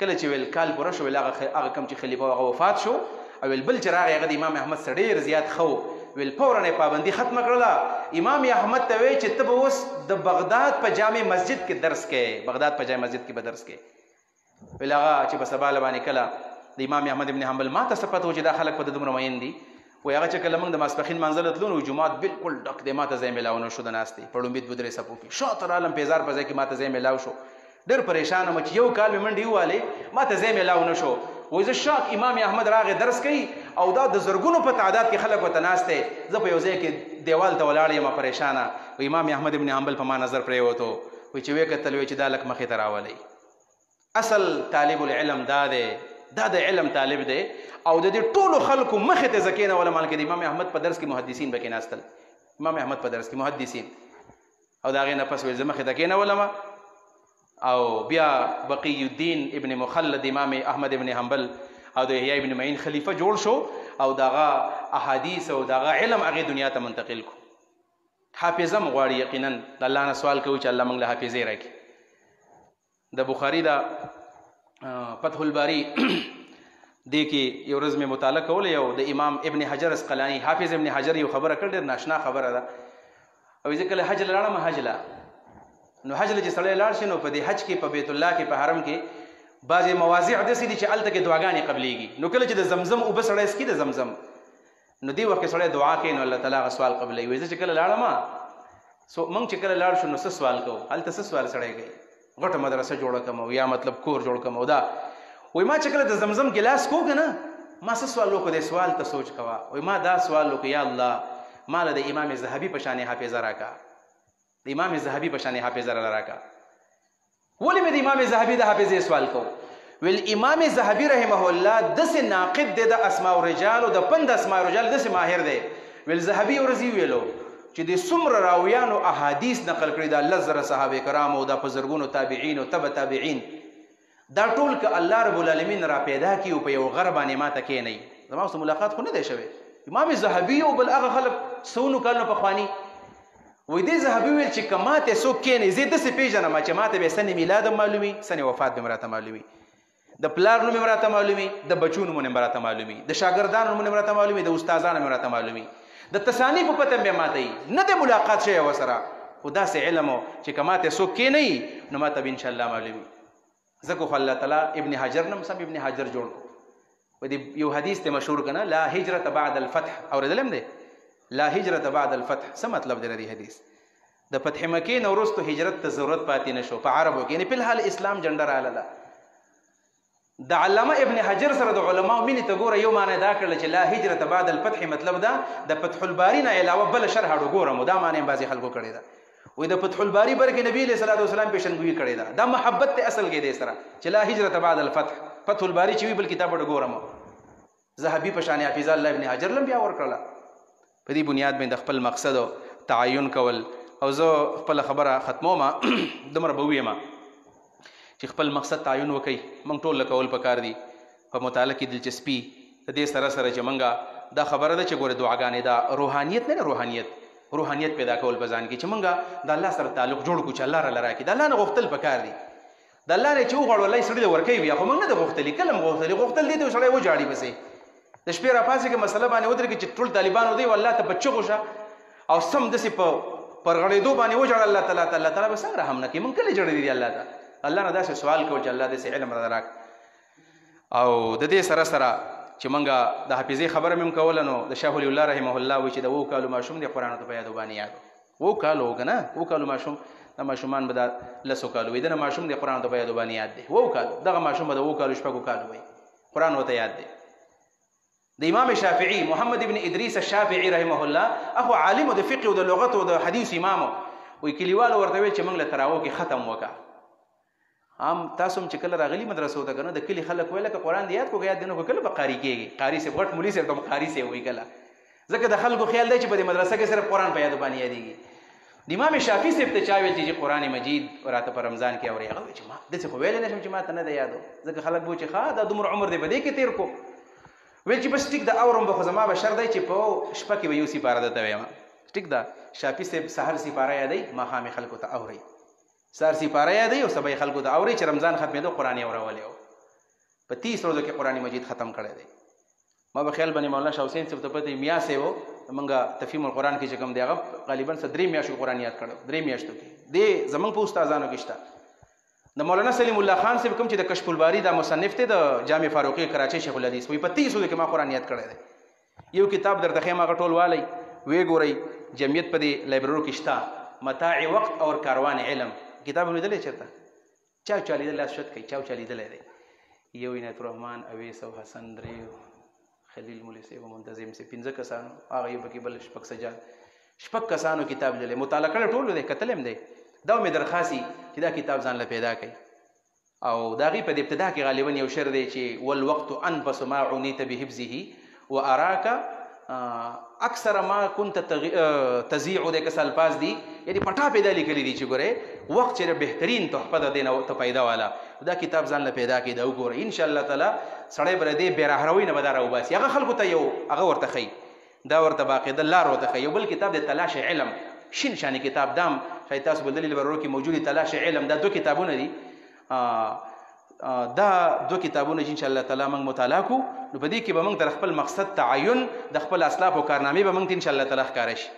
کله چې ویل کال پوره شو ویل هغه کم چې خلیفه هغه وفات شو او ویل بل چې راغی هغه د امام احمد سره ډېر زیات ښه ویل فوراً یې پابندي ختمه کړله امام احمد ته وایي چې ته به اوس د بغداد په جامع مسجد کې درس کوې بغداد په جامع مسجد کې به درس کوې ویل هغه چې په سبا باندې کله د امام احمد ابن حنبل ما ته څه پته و چې دا خلک په د دومره مین دي وایي هغه چې کله موږ د ماسپښین لمانځه له تلو نو جومات بالکل ډک دی ما ته ځای میلاو نه شو د ناستې په لومبید بدرې څپو کې شاته رالم پیزار په ځای کې ما ته ځای میلاو شو ډېر پریشان وم چې یو کال مې منډې ووالې ما ته ځای میلاو نه شو وایي زه شاک امام احمد راغی درس کوي او دا د زرګونو په تعداد کې خلک ورته ناست دی زه په یو ځای کې دیوال ته ولاړ یم پریشانه و امام احمد ابن حنبل په ما نظر پرېوتو وایي چې ویې کتل وایي چې دا لږ مخې ته راولئ اصل طالب العلم دا دی دا د علم طالب دی او د دې ټولو خلکو مخې ته زه کېنولم هلکه د امام احمد په درس کې محدثین به کېناستل امام احمد په درس کې محدثین او د هغې نه پس ویل زه مخې ته کېنولم او بیا بقی الدین ابن مخلد امام احمد ابن حنبل او د یحیی ابن معین خلیفه جوړ شو او دغه احادیث او دغه علم هغې دنیا ته منتقل کو حافظه م غواړي یقینا د الله نه سوال کوي چې الله موږ له حافظې راکړي د بخاري دا فتح الباری دې کې یو ورځ مې مطالعه کوله یو د امام ابن حجر اسقلاني حافظ ابن حجر یو خبره کړ ډېر ناشنا خبره ده او زه کله حج لاړم حج لا نو حج چې سړی لاړ شي نو په دې حج کې په بیت الله کې په حرم کې بعضې مواضع داسې دي چې هلته کې دعاګانې قبلیږي نو کله چې د زمزم اوبه سړی څکي د زمزم نو دې وخت کې سړی دعا کوي نو الله تعالی هغه سوال قبلوي وایي زه چې کله لاړم موږ چې کله لاړ شو نو څه سوال کوو هلته څه سوال سړی کوي غټه مدرسه جوړه کړم او یا مطلب کور جوړ کړم او دا وایي ما چې کله د زمزم ګلاس کوو که نه ما څه سوال وکړو دې سوال ته سوچ کوه وایي ما دا سوال وکړو یا الله ما له د امام ذهبي په شانې حافظه راکړه د امام ذهبي په شانې حافظه راله راکړه ولې مې د امام ذهبي د حافظې سوال کوو ویل امام ذهبي رحمه الله داسې ناقد دی د اسماء الرجال او د پند اسماء الرجال داسې ماهر دی ویل ذهبي ورځي ویلو چې د څومره راویانو احادیث نقل کړي د 10,000 صحابه کرام او د په زرګونو تابعین او تبع تابعین دا ټول که الله رب العالمین را پیدا کړي او په یو غر باندې ماته کښېنئ زما اوس ملاقات خو نه دی شوی امام ذهبي او بل هغه خلک څونو کالونو پخواني وایي دې ذهبي ویل چې که ماته څوک کښېنئ زه داسې پېژنم چې ماته به سن میلاد هم معلومي سن وفات به مې راته معلومي د پلار نوم مې راته معلومي د بچو نومونه مې راته معلومي د شاګردانو نومونه مې راته معلومي د استادانو مې راته معلومي د تصانیف په پته مې ماته یي نه د ملاقات شوی ورسره خو داسې علم و چې که ماته څوک کښېنئ نو ماته به انشاءالله معلومي ځکه خو الله تعالی ابن حجر نه سم ابن حجر جوړ کړو د یو حدیث ته مشهور که نه لا هجرت بعد الفتح اورېدلی هم دی لا هجرت بعد الفتح څه مطلب دی د دې حدیث د فتح مکې نه وروستو هجرت ته ضرورت پاتې نه شو په عربو کې یعنې فی الحال اسلام جنډه راغله د علامه ابن حجر سره د علماو مینې ته ګوره یو معنی دا کړله چې لا هجرت بعد الفتح مطلب دا د فتح الباري نه علاوه بله شرح ګورم دا معنی هم بعضې خلکو کړې ده وایي د فتح الباري بر کې نبي علیه صلات وسلام پیشنګویي کړې ده دا محبت ته اصل کې دی سره چې لا هجرت بعد الفتح فتح الباري چې وي بل کتاب ګورم ذهبي په شان حفظ الله ابن حجر لم بیا ورکړله په دې بنیاد باندې خپل مقصد او تعین کول او زه خپل خبره ختموم دومره به ویم چې خپل مقصد تعین وکړئ موږ ټول له کول پکار دي په مطالعه کې دلچسپي د دې سره سره چې موږ دا خبره ده چې ګوره دعاګانې دا روحانیت نه روحانیت پیدا کول په ځان کې چې مونږ د الله سره تعلق جوړ کړو چې الله را لراکې د الله نه غوښتل پکار دي د الله نه چې وغواړو الله یې سړي له ورکوي بیا خو موږ نه ده غوښتلي کله م غوښتل دي ته سړی وجاړي پسې د شپې راپاسې که مسله باندې ودرېږي چې ټول طالبانو دی والله ته په چغو شه او سم داسې پر غړېدو باندې وجاړه الله تعالی ته الله تعالی به څنګه رحم نه کوي موږ کله جړېدي دي الله ته الله نه داسې سوال کوو چې الله داسې علم را راک او د دې سره سره چې موږ د حافظې خبره مې هم کوله نو د شاه ولی الله رحمه الله وایي چې د 7 کالو ماشوم دی قرآن ته په یادو باندې یاد 7 کالو که نه 7 کالو ماشوم د ماشومان به دا 10 کالو وي دنه ماشوم دی قرآن ته په یادو باندې یاد دی 7 کالو دغه ماشوم به د 7 کالو 6 کالو وي قرآن ورته یاد دی د امام شافعي محمد ابن ادریس الشافعي رحمه الله اخو عالم د فقه او د لغت او د حدیث امام وي کلیوالو ورته ویل چې موږ له تراوو کې ختم وکړه عام تاسو هم چې کله راغلي مدرسو ته کنه د کلی خلک ویل که قرآن دی یاد کو یاد دینو کله به قاری کېږي قاری صاحب غټ مولوي صاحب ته قاری صاحب وایي کله ځکه د خلکو خیال دی چې په دې مدرسه کې صرف قرآن په یادو باندې یادېږي د امام شافعي صاحب ته چا ویل چې قرآن مجید راته په رمضان کې اوري هغه وایي چې ما داسې خو ویلی نه شم چې ما ته نه دی یادو ځکه خلک به چې ښه دا دومره عمر دی په دې کې تېر کو ویل چې بس ټیک ده اورم به خو زما به شر دی چې په شپه کې به یو سپاره درته وایم ټیک ده شافعي صاحب سحر سپاره یادوي ماښام یې خلکو ته اورئ سحر سپاره یادوي او سبا یې خلکو ته اورئ چې رمضان ختمېدو قرآن یې اورولی و په 30 ورځو کې قرآن مجید ختم کړی دی ما به خیال باندې مولانا شاه حسین صاحب ته پته میا صاحب و موږ تفهیم القرآن کې چې کوم دی هغه غالبا 3 میاشتو قرآن یاد کړو 3 میاشتو کې دی زمونږ په استادانو کې شته د مولانا سلیم الله خان صاحب کوم چې د کشف الباری دا مصنف دی د جامع فاروقی کراچۍ شیخ الحدیث وایي په 30 ورځو کې ما قرآن یاد کړی دی یو کتاب درته ښیم هغه ټول والی ویې ګورئ جمعیت په دې لایبررو کې شته متاع وقت اور کاروان علم کتاب هم لیدلی چېرته چا لیدلی لاس شد کوي چا لیدلی دی یو عنایت الرحمن اویس او حسن درې خلیل مولوي صاحب منتظم صاحب 15 کسانو هغه یو پکې بل شپږ سجاد شپږ کسانو کتاب لیدلی مطالعه کړی ټول دی کتلی هم دی دا مې درخواستي چې دا کتاب ځان له پیدا کړي او د هغې په د ابتدا کې غالبا یو شعر دی چې والوقت انفس ما عنیت بحفظه واراک اکثر ما كنت تزیع د کس الفاظ دي یعنی پټا پیدا لیکلي دي چې ګوره وخت چې بهترین تحفه ده دینه ته پیدا والا دا کتاب ځان له پیدا کړي دا وګوره ان شاء الله تعالی سړی بر دې بیرهروي نه بدار او باسي هغه خلکو ته یو هغه ورته خي دا ورته باقاعده لار ورته خي یو بل کتاب د تلاش علم شین شان کتاب دام شاید تاسو بل دلیل ورو کې موجودی تلاش علم دا 2 کتابونه دي دا 2 کتابونه ان شاء الله تعالی موږ مطالعه کو نو په دې کې به موږ در خپل مقصد تعین د خپل اسلاف او کارنامې به موږ ان شاء الله تعالی ښکاره شي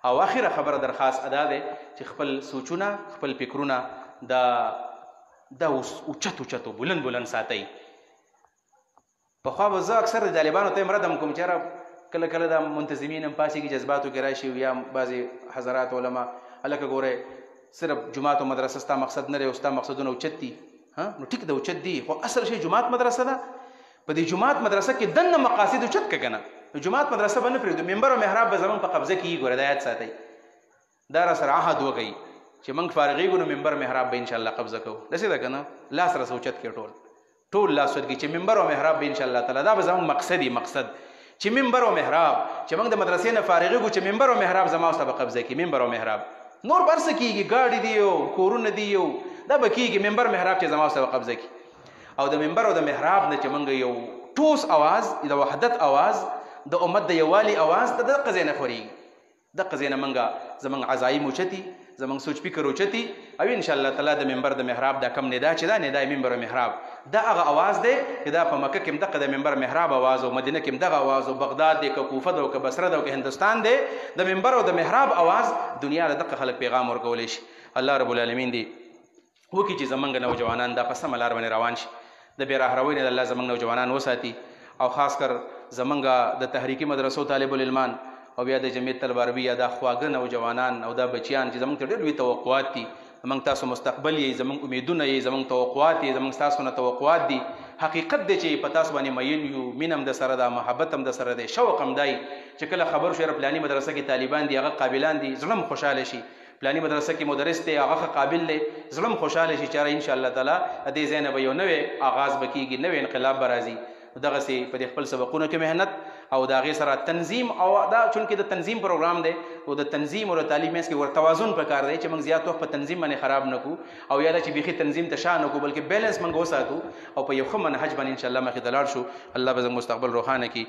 او اخره خبره درخواست ادا ده چې خپل سوچونه خپل فکرونه دا اوچتو بلند ساتئ پخوا به زه اکثر د طالبانو ته مردم کوم چې کله کله د منتظمین هم پاسې کې جذباتو کې راشي یا بعضې حضرات علما هلکه ګورئ صرف جماعت او مدرسه ستا مقصد نه دی او ستا مقصدونه اوچت دي نو ټیک ده اوچت دي خو اصل شی جماعت مدرسه ده په دې جماعت مدرسه کې دنه مقاصد اوچت که که نه جماعت مدرسه به نه پرېږدو ممبر او محراب به زموږ په قبضه کې وي ګوره دا یاد ساتئ دا را سره عهد وکئ چې موږ فارغېږو نو ممبر محراب به انشاءالله قبضه کوو داسې ده که نه لاس راسه اوچت کړي ټول لاس ورکړي چې ممبر او محراب به انشاءالله تعالی دا به زموږ مقصد چې ممبر او محراب چې موږ د مدرسې نه فارغېږو چې ممبر او محراب زما او ستا به قبضه کړي ممبر او محراب نور بر څه کېږي ګاډي دي او کورونه دي او دا به کېږي ممبر محراب چې زما او ستا به قبضه کړي او د ممبر او د محراب نه چې موږ یو ټوس اواز د وحدت اواز د امت د یووالي اواز د دغه ځای نه خورېږي دغه ځای نه موږ زموږ عزایم اوچتي زموږ سوچ فکر اوچتي او انشاءالله تعالی د ممبر د محراب دا کم ندا چې دا ندای ممبر محراب دا هغه اواز دی چې دا په مکه کې هم دغه د ممبر محراب اواز او مدینه کې هم دغه اواز او بغداد دی که کوفه ده او که بصره ده او که هندوستان دی د ممبر او د محراب اواز دنیا له دغه خلک پیغام ورکولی شي الله رب العالمین دی وکړي چې زموږ نوجوانان دا په سمه لار باندې روان شي د بېراهروۍ نه د الله زموږ نوجوانان وساتي او خاص کر زمونږ د تحریکي مدرسو طالب العلمان او بیا د جمعیت الباربیه دا خواږه نوجوانان او دا بچیان چې زمونږ ته ډېر لوی توقعات دي زمونږ تاسو مستقبل یې زمونږ امیدونه یې زمونږ توقعات یې زمونږ ستاسو نه توقعات دي حقیقت دی چې په تاسو باندې مین یو مینه هم د سره ده محبت هم د سره دی شوق هم دی چې کله خبر شو پلاني مدرسه کې طالبان دي هغه قابلان دي زړه هم خوشحاله شي پلاني مدرسه کې مدرس دی هغه قابل دی زړه هم خوشحاله شي چې ان شاء الله تعالی د دې ځای نه به یو نوی آغاز به کېږي نوی انقلاب به راځي دغسې په دې خپل سبقونو کې مهنت او د هغې سره تنظیم او دا چونکې د تنظیم پروګرام دی او د تنظیم او د تعلیم منځ کې ور توازن پکار دی چې موږ زیات وخت په تنظیم باندې خراب نه کړو او یا دا چې بیخي تنظیم ته شا نه کړو بلکې بیلنس موږ وساتو او په یو ښه منهج باندې انشاءالله مخې ته لاړ شو الله به زموږ مستقبل روښانه کړي